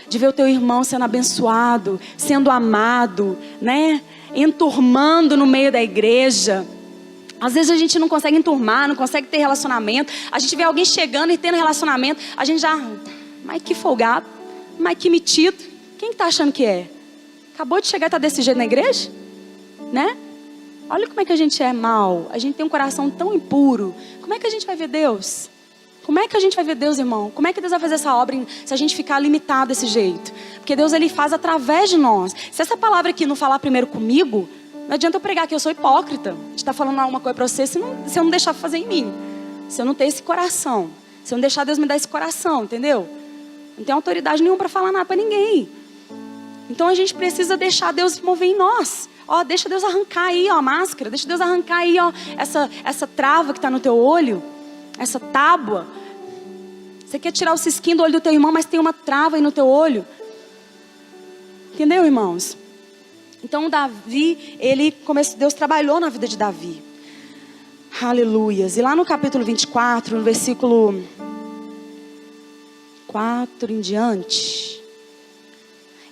A: de ver o teu irmão sendo abençoado, sendo amado, né? Enturmando no meio da igreja. Às vezes a gente não consegue enturmar, não consegue ter relacionamento, a gente vê alguém chegando e tendo relacionamento, a gente já, mas que folgado, mas que metido, quem está achando que é? Acabou de chegar e está desse jeito na igreja? Né? Olha como é que a gente é mal. A gente tem um coração tão impuro. Como é que a gente vai ver Deus? Como é que a gente vai ver Deus, irmão? Como é que Deus vai fazer essa obra se a gente ficar limitado desse jeito? Porque Deus, ele faz através de nós. Se essa palavra aqui não falar primeiro comigo, não adianta eu pregar que eu sou hipócrita. A gente está falando alguma coisa para você se eu não deixar fazer em mim. Se eu não ter esse coração. Se eu não deixar Deus me dar esse coração, entendeu? Não tem autoridade nenhuma para falar nada para ninguém. Então a gente precisa deixar Deus mover em nós. Ó, deixa Deus arrancar aí, ó, a máscara. Deixa Deus arrancar aí, ó, essa trava que está no teu olho. Essa tábua. Você quer tirar o cisquinho do olho do teu irmão, mas tem uma trava aí no teu olho. Entendeu, irmãos? Então Davi, Deus trabalhou na vida de Davi. Aleluias. E lá no capítulo 24, no versículo 4 em diante,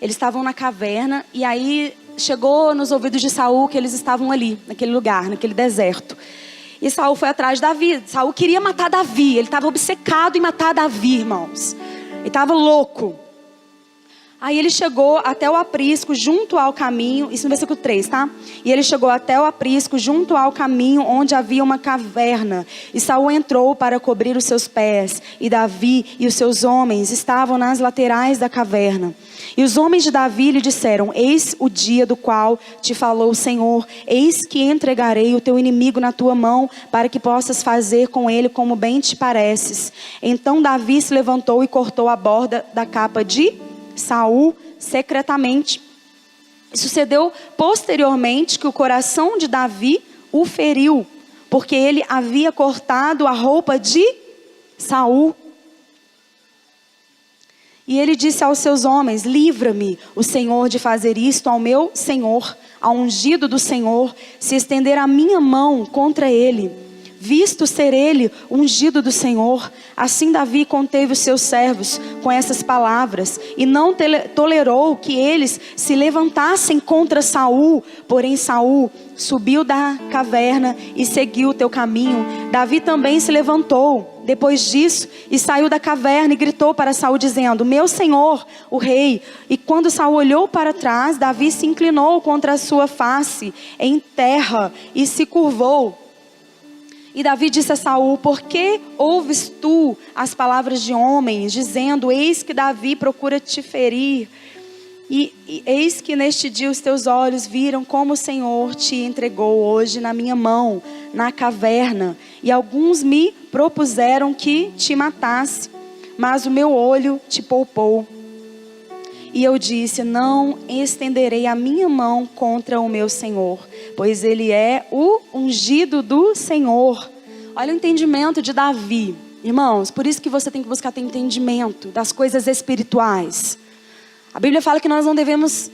A: eles estavam na caverna e aí chegou nos ouvidos de Saul que eles estavam ali, naquele lugar, naquele deserto. E Saul foi atrás de Davi. Saul queria matar Davi. Ele estava obcecado em matar Davi, irmãos. Ele estava louco. Aí ele chegou até o aprisco junto ao caminho. Isso no versículo 3, tá? E ele chegou até o aprisco junto ao caminho onde havia uma caverna. E Saul entrou para cobrir os seus pés. E Davi e os seus homens estavam nas laterais da caverna. E os homens de Davi lhe disseram: eis o dia do qual te falou o Senhor. Eis que entregarei o teu inimigo na tua mão, para que possas fazer com ele como bem te pareces. Então Davi se levantou e cortou a borda da capa de Saul secretamente. E sucedeu posteriormente que o coração de Davi o feriu, porque ele havia cortado a roupa de Saul. E ele disse aos seus homens: livra-me o Senhor de fazer isto ao meu senhor, ao ungido do Senhor, se estender a minha mão contra ele, visto ser ele ungido do Senhor? Assim Davi conteve os seus servos com essas palavras, e não tolerou que eles se levantassem contra Saul. Porém Saul subiu da caverna e seguiu o teu caminho. Davi também se levantou depois disso e saiu da caverna e gritou para Saul dizendo: meu senhor, o rei. E quando Saul olhou para trás, Davi se inclinou contra a sua face em terra e se curvou. E Davi disse a Saul: por que ouves tu as palavras de homens, dizendo: eis que Davi procura te ferir? E eis que neste dia os teus olhos viram como o Senhor te entregou hoje na minha mão, na caverna. E alguns me propuseram que te matasse, mas o meu olho te poupou. E eu disse: não estenderei a minha mão contra o meu Senhor, pois ele é o ungido do Senhor. Olha o entendimento de Davi. Irmãos, por isso que você tem que buscar ter entendimento das coisas espirituais. A Bíblia fala que nós não devemos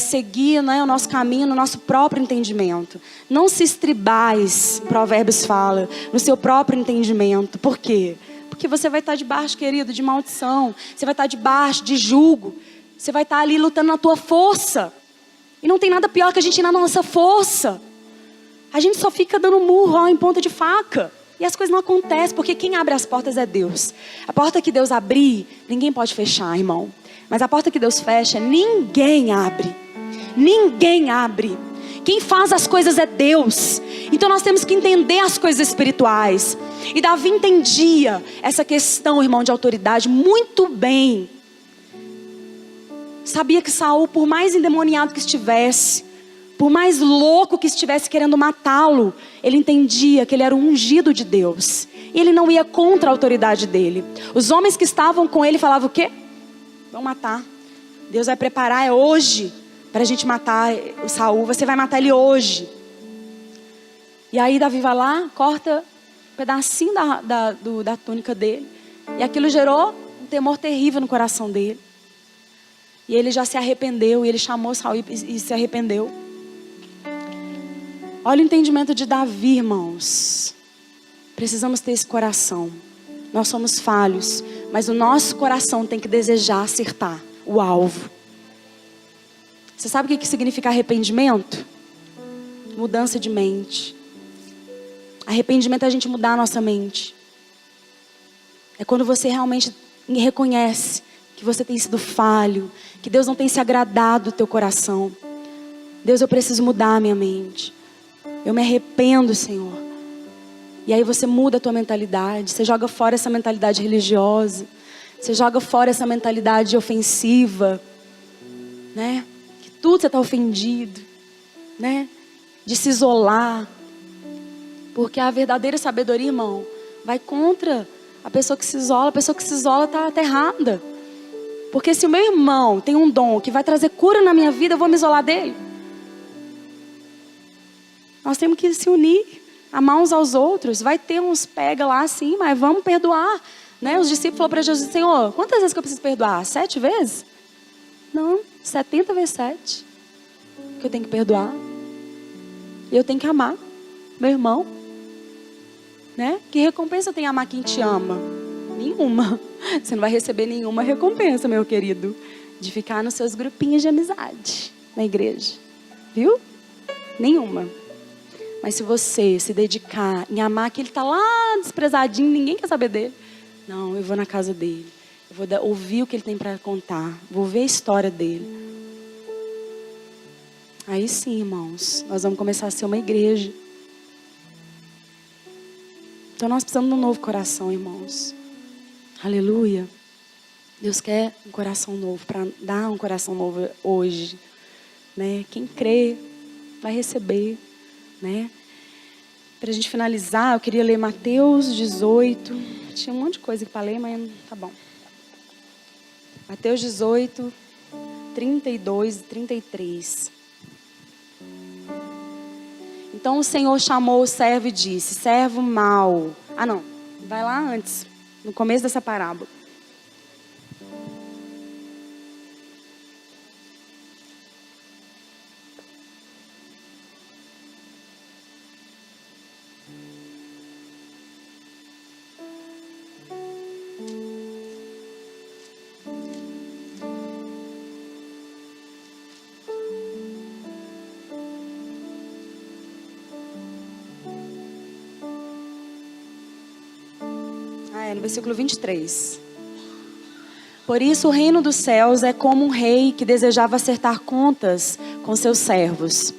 A: seguir, né, o nosso caminho no nosso próprio entendimento. Não se estribais, Provérbios fala, no seu próprio entendimento. Por quê? Porque você vai estar debaixo, querido, de maldição. Você vai estar debaixo de jugo. Você vai estar ali lutando na tua força. E não tem nada pior que a gente ir na nossa força. A gente só fica dando murro em ponta de faca. E as coisas não acontecem, porque quem abre as portas é Deus. A porta que Deus abrir, ninguém pode fechar, irmão. Mas a porta que Deus fecha, ninguém abre. Ninguém abre. Quem faz as coisas é Deus. Então nós temos que entender as coisas espirituais. E Davi entendia essa questão, irmão, de autoridade muito bem. Sabia que Saul, por mais endemoniado que estivesse, por mais louco que estivesse querendo matá-lo, ele entendia que ele era o ungido de Deus. E ele não ia contra a autoridade dele. Os homens que estavam com ele falavam o quê? Vão matar. Deus vai preparar, é hoje, para a gente matar o Saul. Você vai matar ele hoje. E aí Davi vai lá, corta um pedacinho da túnica dele. E aquilo gerou um temor terrível no coração dele. E ele já se arrependeu. E ele chamou Saul e se arrependeu. Olha o entendimento de Davi, irmãos. Precisamos ter esse coração. Nós somos falhos, mas o nosso coração tem que desejar acertar o alvo. Você sabe o que significa arrependimento? Mudança de mente. Arrependimento é a gente mudar a nossa mente. É quando você realmente reconhece que você tem sido falho, que Deus não tem se agradado do teu coração. Deus, eu preciso mudar a minha mente. Eu me arrependo, Senhor. E aí você muda a tua mentalidade. Você joga fora essa mentalidade religiosa. Você joga fora essa mentalidade ofensiva, né? Que tudo você está ofendido, né? De se isolar. Porque a verdadeira sabedoria, irmão, vai contra a pessoa que se isola. A pessoa que se isola está errada. Porque se o meu irmão tem um dom que vai trazer cura na minha vida, eu vou me isolar dele. Nós temos que se unir, amar uns aos outros. Vai ter uns pega lá sim, mas vamos perdoar, né? Os discípulos falaram para Jesus: Senhor, quantas vezes que eu preciso perdoar? 7 vezes? Não, 70 vezes 7 que eu tenho que perdoar. E eu tenho que amar meu irmão, né? Que recompensa tem amar quem te ama? Nenhuma. Você não vai receber nenhuma recompensa, meu querido, de ficar nos seus grupinhos de amizade na igreja, viu? Nenhuma. Mas se você se dedicar em amar que ele está lá desprezadinho, ninguém quer saber dele. Não, eu vou na casa dele. Eu vou ouvir o que ele tem para contar. Vou ver a história dele. Aí sim, irmãos, nós vamos começar a ser uma igreja. Então nós precisamos de um novo coração, irmãos. Aleluia. Deus quer um coração novo, para dar um coração novo hoje, né? Quem crê vai receber, né? Para a gente finalizar, eu queria ler Mateus 18. Tinha um monte de coisa para ler, mas tá bom. Mateus 18, 32 e 33. Então o Senhor chamou o servo e disse: servo mau. Ah não, vai lá antes, no começo dessa parábola. No versículo 23. Por isso o reino dos céus é como um rei que desejava acertar contas com seus servos.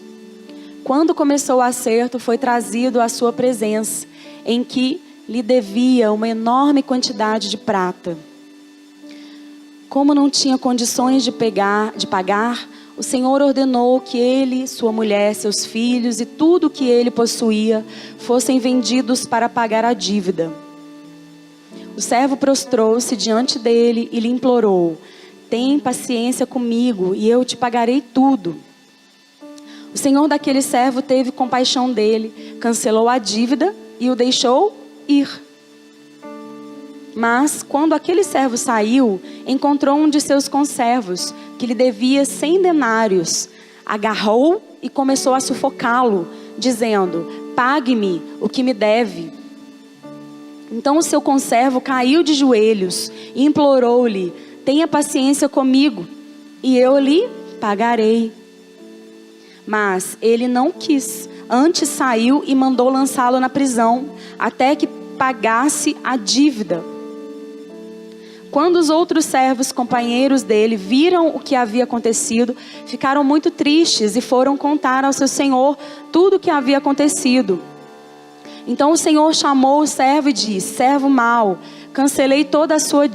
A: Quando começou o acerto, foi trazido à sua presença, em que lhe devia uma enorme quantidade de prata. Como não tinha condições de pagar, o Senhor ordenou que ele, sua mulher, seus filhos e tudo que ele possuía fossem vendidos para pagar a dívida. O servo prostrou-se diante dele e lhe implorou: tem paciência comigo e eu te pagarei tudo. O senhor daquele servo teve compaixão dele, cancelou a dívida e o deixou ir. Mas, quando aquele servo saiu, encontrou um de seus conservos, que lhe devia 100 denários. Agarrou e começou a sufocá-lo, dizendo: pague-me o que me deve. Então o seu conservo caiu de joelhos e implorou-lhe: tenha paciência comigo e eu lhe pagarei. Mas ele não quis, antes saiu e mandou lançá-lo na prisão, até que pagasse a dívida. Quando os outros servos, companheiros dele, viram o que havia acontecido, ficaram muito tristes e foram contar ao seu senhor tudo o que havia acontecido. Então o senhor chamou o servo e disse: servo mau, cancelei toda a sua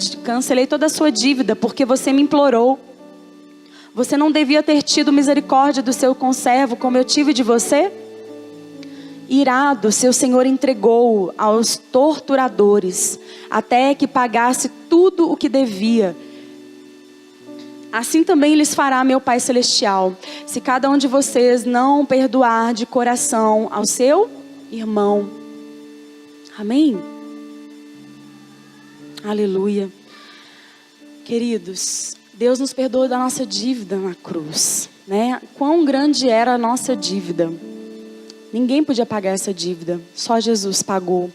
A: dívida, porque você me implorou. Você não devia ter tido misericórdia do seu conservo, como eu tive de você? Irado, seu senhor entregou-o aos torturadores, até que pagasse tudo o que devia. Assim também lhes fará meu Pai Celestial, se cada um de vocês não perdoar de coração ao seu irmão. Amém? Aleluia. Queridos, Deus nos perdoou da nossa dívida na cruz, né? Quão grande era a nossa dívida. Ninguém podia pagar essa dívida. Só Jesus pagou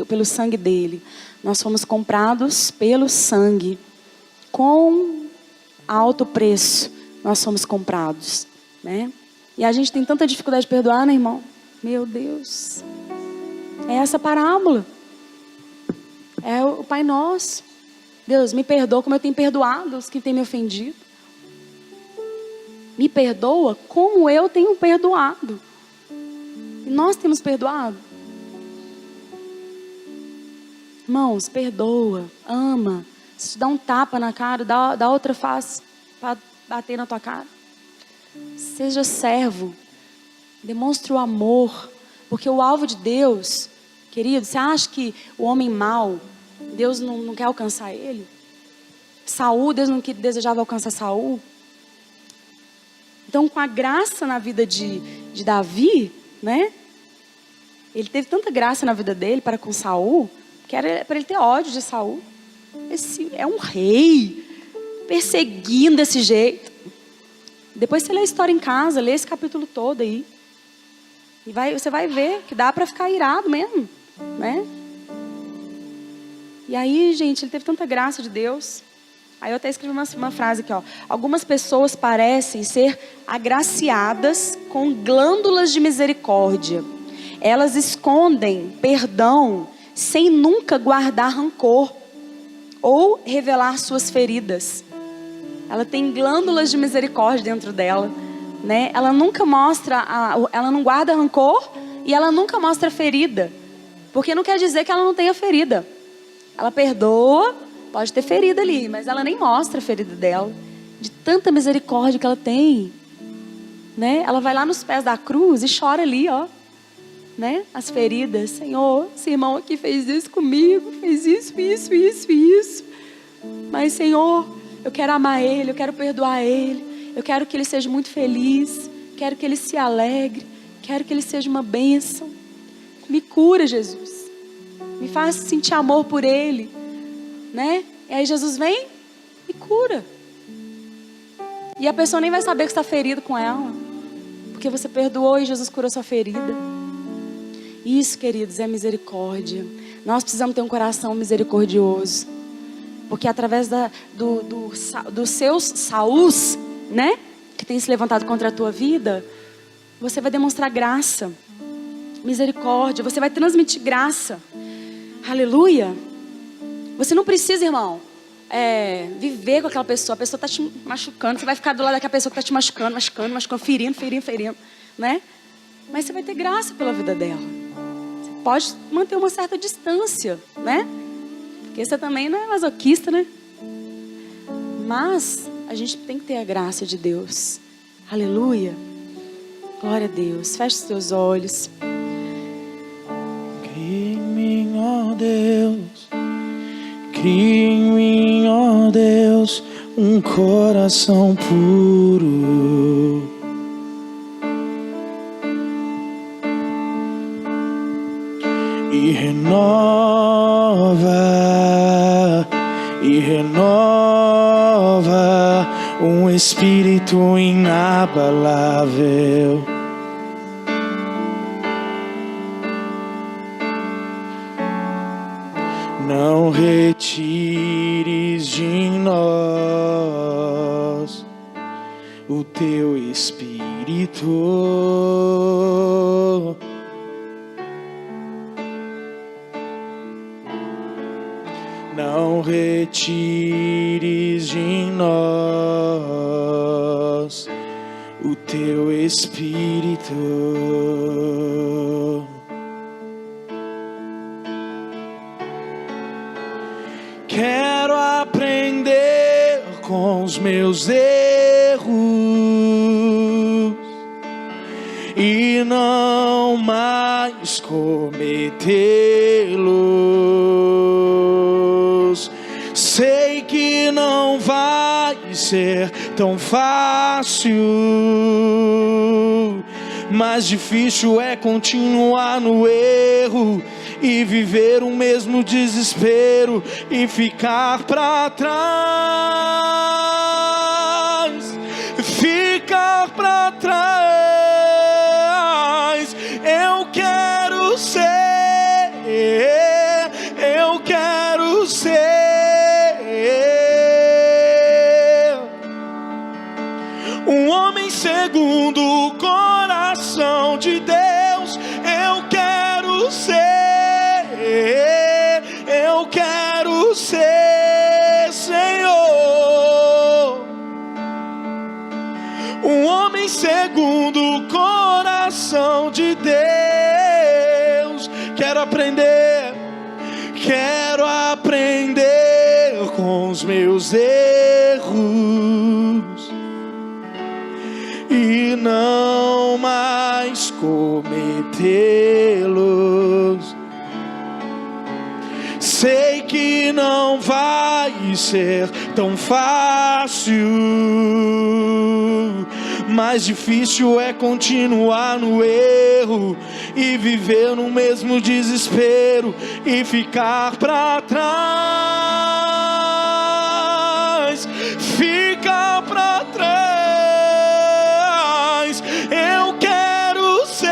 A: pelo sangue dele. Nós fomos comprados pelo sangue. Com alto preço nós somos comprados, né? E a gente tem tanta dificuldade de perdoar, né, irmão? Meu Deus. É essa parábola. É o Pai Nosso. Deus, me perdoa como eu tenho perdoado os que têm me ofendido. Me perdoa como eu tenho perdoado. E nós temos perdoado. Irmãos, perdoa, ama. Se te dá um tapa na cara, dá outra face para bater na tua cara. Seja servo. Demonstre o amor. Porque o alvo de Deus, querido, você acha que o homem mau, Deus não quer alcançar ele? Saul, Deus não desejava alcançar Saul? Então, com a graça na vida de Davi, né? Ele teve tanta graça na vida dele para com Saul, que era para ele ter ódio de Saul. Esse é um rei, perseguindo desse jeito. Depois você lê a história em casa, lê esse capítulo todo aí. E você vai ver que dá para ficar irado mesmo, né? E aí, gente, ele teve tanta graça de Deus. Aí eu até escrevi uma frase aqui, ó. Algumas pessoas parecem ser agraciadas com glândulas de misericórdia. Elas escondem perdão sem nunca guardar rancor ou revelar suas feridas. Ela tem glândulas de misericórdia dentro dela, né? Ela nunca mostra, ela não guarda rancor e ela nunca mostra ferida. Porque não quer dizer que ela não tenha ferida. Ela perdoa, pode ter ferida ali, mas ela nem mostra a ferida dela. De tanta misericórdia que ela tem, né? Ela vai lá nos pés da cruz e chora ali, ó, né? As feridas. Senhor, esse irmão aqui fez isso comigo, fez isso. Mas, Senhor, eu quero amar ele, eu quero perdoar ele, eu quero que ele seja muito feliz, quero que ele se alegre, quero que ele seja uma bênção. Me cura, Jesus. Me faz sentir amor por ele, né? E aí Jesus vem e cura. E a pessoa nem vai saber que está ferido com ela, porque você perdoou e Jesus curou sua ferida. Isso, queridos, é misericórdia. Nós precisamos ter um coração misericordioso, porque através dos seus Sauls, né, que tem se levantado contra a tua vida, você vai demonstrar graça, misericórdia, você vai transmitir graça. Aleluia. Você não precisa, irmão, viver com aquela pessoa. A pessoa está te machucando. Você vai ficar do lado daquela pessoa que está te machucando, ferindo, né? Mas você vai ter graça pela vida dela. Você pode manter uma certa distância, né? Porque você também não é masoquista, né? Mas a gente tem que ter a graça de Deus. Aleluia. Glória a Deus. Feche os teus olhos.
B: Cria em mim, ó Deus. Cria em mim, ó Deus, um coração puro. E renova um espírito inabalável. Não retires de nós o teu espírito. Não retires de nós o teu espírito. Quero aprender com os meus erros e não mais cometê-los. Sei que não vai ser tão fácil, mas difícil é continuar no erro e viver o mesmo desespero e ficar pra trás. Ficar pra trás. Eu quero ser um homem segundo o coração de Deus. Eu quero ser, Senhor, um homem segundo o coração de Deus. Quero aprender com os meus erros e não mais cometê-los. Sei que não vai ser tão fácil, mais difícil é continuar no erro e viver no mesmo desespero e ficar pra trás. Ficar pra trás. Eu quero ser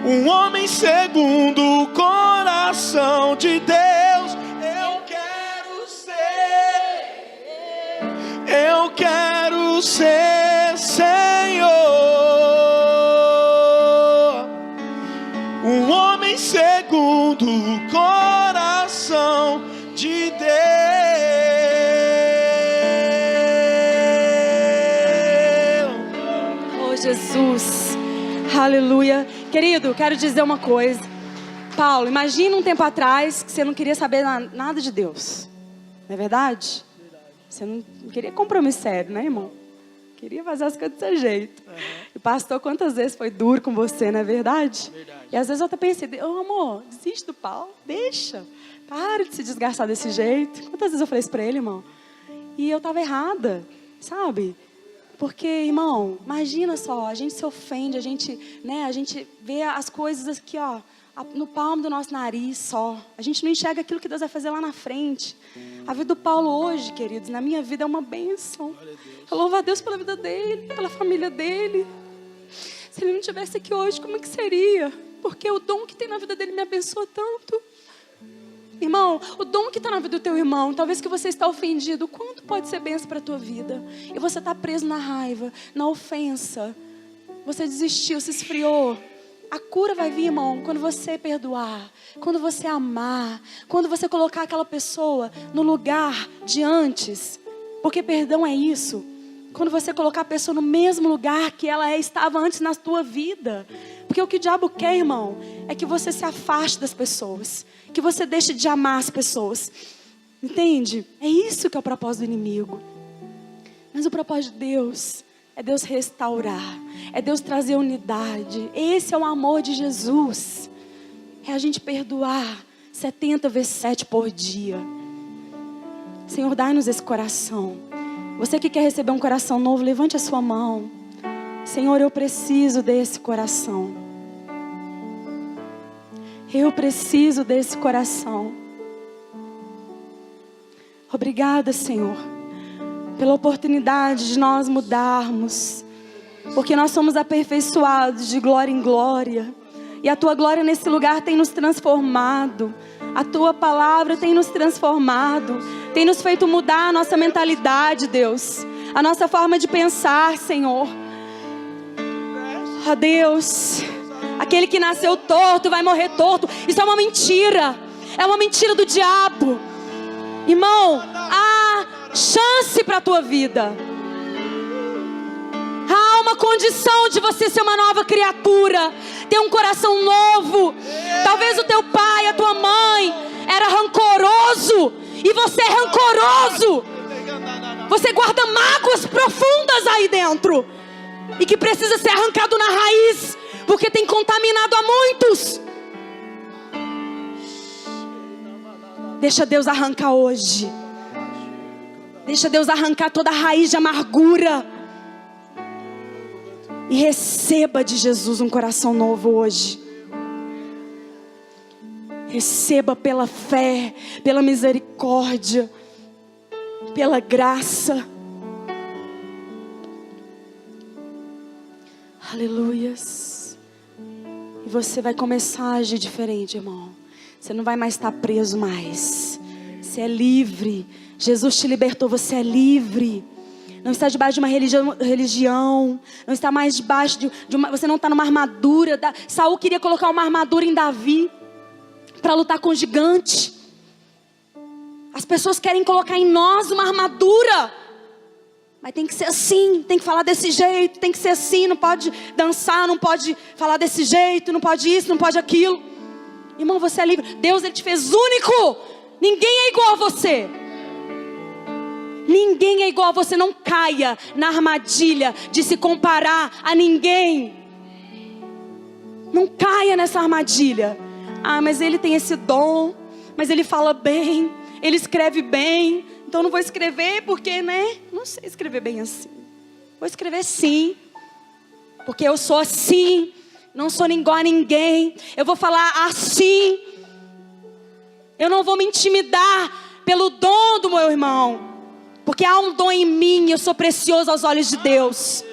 B: um homem segundo o coração de Deus. Eu quero ser, Senhor, um homem segundo o coração de Deus.
A: Oh, Jesus. Aleluia. Querido, quero dizer uma coisa. Paulo, imagina um tempo atrás que você não queria saber nada de Deus. Não é verdade? Você não queria compromisso sério, né, irmão? Queria fazer as coisas do seu jeito. E o pastor, quantas vezes foi duro com você, não é verdade? E às vezes eu até pensei, amor, desiste do Paulo, deixa. Para de se desgastar desse jeito. Quantas vezes eu falei isso pra ele, irmão? E eu tava errada, sabe? Porque, irmão, imagina só, a gente se ofende, a gente vê as coisas aqui, ó, no palmo do nosso nariz só. A gente não enxerga aquilo que Deus vai fazer lá na frente. A vida do Paulo hoje, queridos, na minha vida é uma bênção. Eu louvo a Deus pela vida dele, pela família dele. Se ele não estivesse aqui hoje, como é que seria? Porque o dom que tem na vida dele me abençoa tanto. Irmão, o dom que está na vida do teu irmão, talvez que você está ofendido, quanto pode ser bênção para a tua vida? E você está preso na raiva, na ofensa, você desistiu, se esfriou. A cura vai vir, irmão, quando você perdoar, quando você amar, quando você colocar aquela pessoa no lugar de antes. Porque perdão é isso. Quando você colocar a pessoa no mesmo lugar que ela estava antes na tua vida. Porque o que o diabo quer, irmão, é que você se afaste das pessoas. Que você deixe de amar as pessoas. Entende? É isso que é o propósito do inimigo. Mas o propósito de Deus é Deus restaurar. É Deus trazer unidade. Esse é o amor de Jesus. É a gente perdoar 70 vezes 7 por dia. Senhor, dai-nos esse coração. Você que quer receber um coração novo, levante a sua mão. Senhor, eu preciso desse coração. Eu preciso desse coração. Obrigada, Senhor, pela oportunidade de nós mudarmos. Porque nós somos aperfeiçoados de glória em glória. E a Tua glória nesse lugar tem nos transformado. A Tua palavra tem nos transformado. Tem nos feito mudar a nossa mentalidade, Deus. A nossa forma de pensar, Senhor. Ó Deus, aquele que nasceu torto vai morrer torto. Isso é uma mentira. É uma mentira do diabo. Irmão, há chance para a tua vida. Há uma condição de você ser uma nova criatura, ter um coração novo. Talvez o teu pai, a tua mãe era rancoroso e você é rancoroso. Você guarda mágoas profundas aí dentro e que precisa ser arrancado na raiz, porque tem contaminado a muitos. Deixa Deus arrancar hoje. Deixa Deus arrancar toda a raiz de amargura. E receba de Jesus um coração novo hoje. Receba pela fé, pela misericórdia, pela graça. Aleluias. E você vai começar a agir diferente, irmão. Você não vai mais estar preso mais. Você é livre. Jesus te libertou, você é livre. Não está debaixo de uma religião. Não está mais debaixo de uma... Você não está numa armadura. Saul queria colocar uma armadura em Davi para lutar com o gigante. As pessoas querem colocar em nós uma armadura. Mas tem que ser assim. Tem que falar desse jeito. Tem que ser assim. Não pode dançar. Não pode falar desse jeito. Não pode isso. Não pode aquilo. Irmão, você é livre. Deus, Ele te fez único. Ninguém é igual a você. Ninguém é igual a você. Não caia na armadilha de se comparar a ninguém. Não caia nessa armadilha. Ah, mas ele tem esse dom. Mas ele fala bem. Ele escreve bem. Então não vou escrever porque, né? Não sei escrever bem assim. Vou escrever sim. Porque eu sou assim. Não sou igual a ninguém. Eu vou falar assim. Eu não vou me intimidar pelo dom do meu irmão. Porque há um dom em mim, eu sou precioso aos olhos de Deus.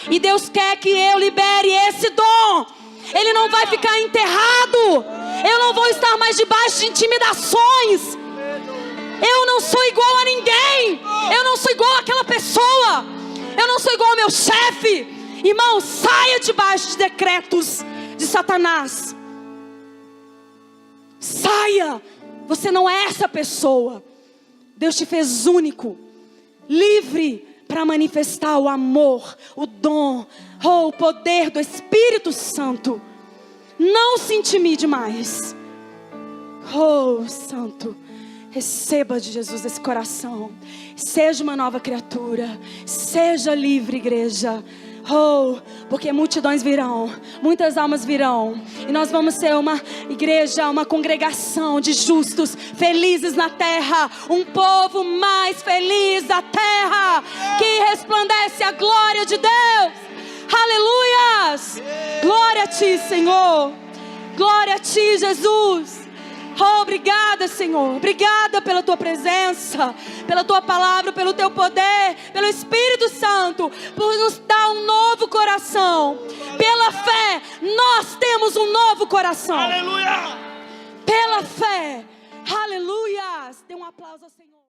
A: E Deus quer que eu libere esse dom. Ele não vai ficar enterrado. Eu não vou estar mais debaixo de intimidações. Eu não sou igual a ninguém. Eu não sou igual àquela pessoa. Eu não sou igual ao meu chefe. Irmão, saia debaixo de decretos de Satanás. Saia. Você não é essa pessoa. Deus te fez único, livre para manifestar o amor, o dom, o poder do Espírito Santo. Não se intimide mais. Oh, Santo, receba de Jesus esse coração. Seja uma nova criatura. Seja livre, igreja. Oh, porque multidões virão, muitas almas virão, e nós vamos ser uma igreja, uma congregação de justos, felizes na terra, um povo mais feliz da terra, que resplandece a glória de Deus. Aleluias! Glória a Ti, Senhor. Glória a Ti, Jesus. Oh, obrigada, Senhor. Obrigada pela Tua presença, pela Tua palavra, pelo Teu poder, pelo Espírito Santo, por nos dar um novo coração. Pela fé, nós temos um novo coração.
B: Aleluia!
A: Pela fé. Aleluia! Dê um aplauso ao Senhor.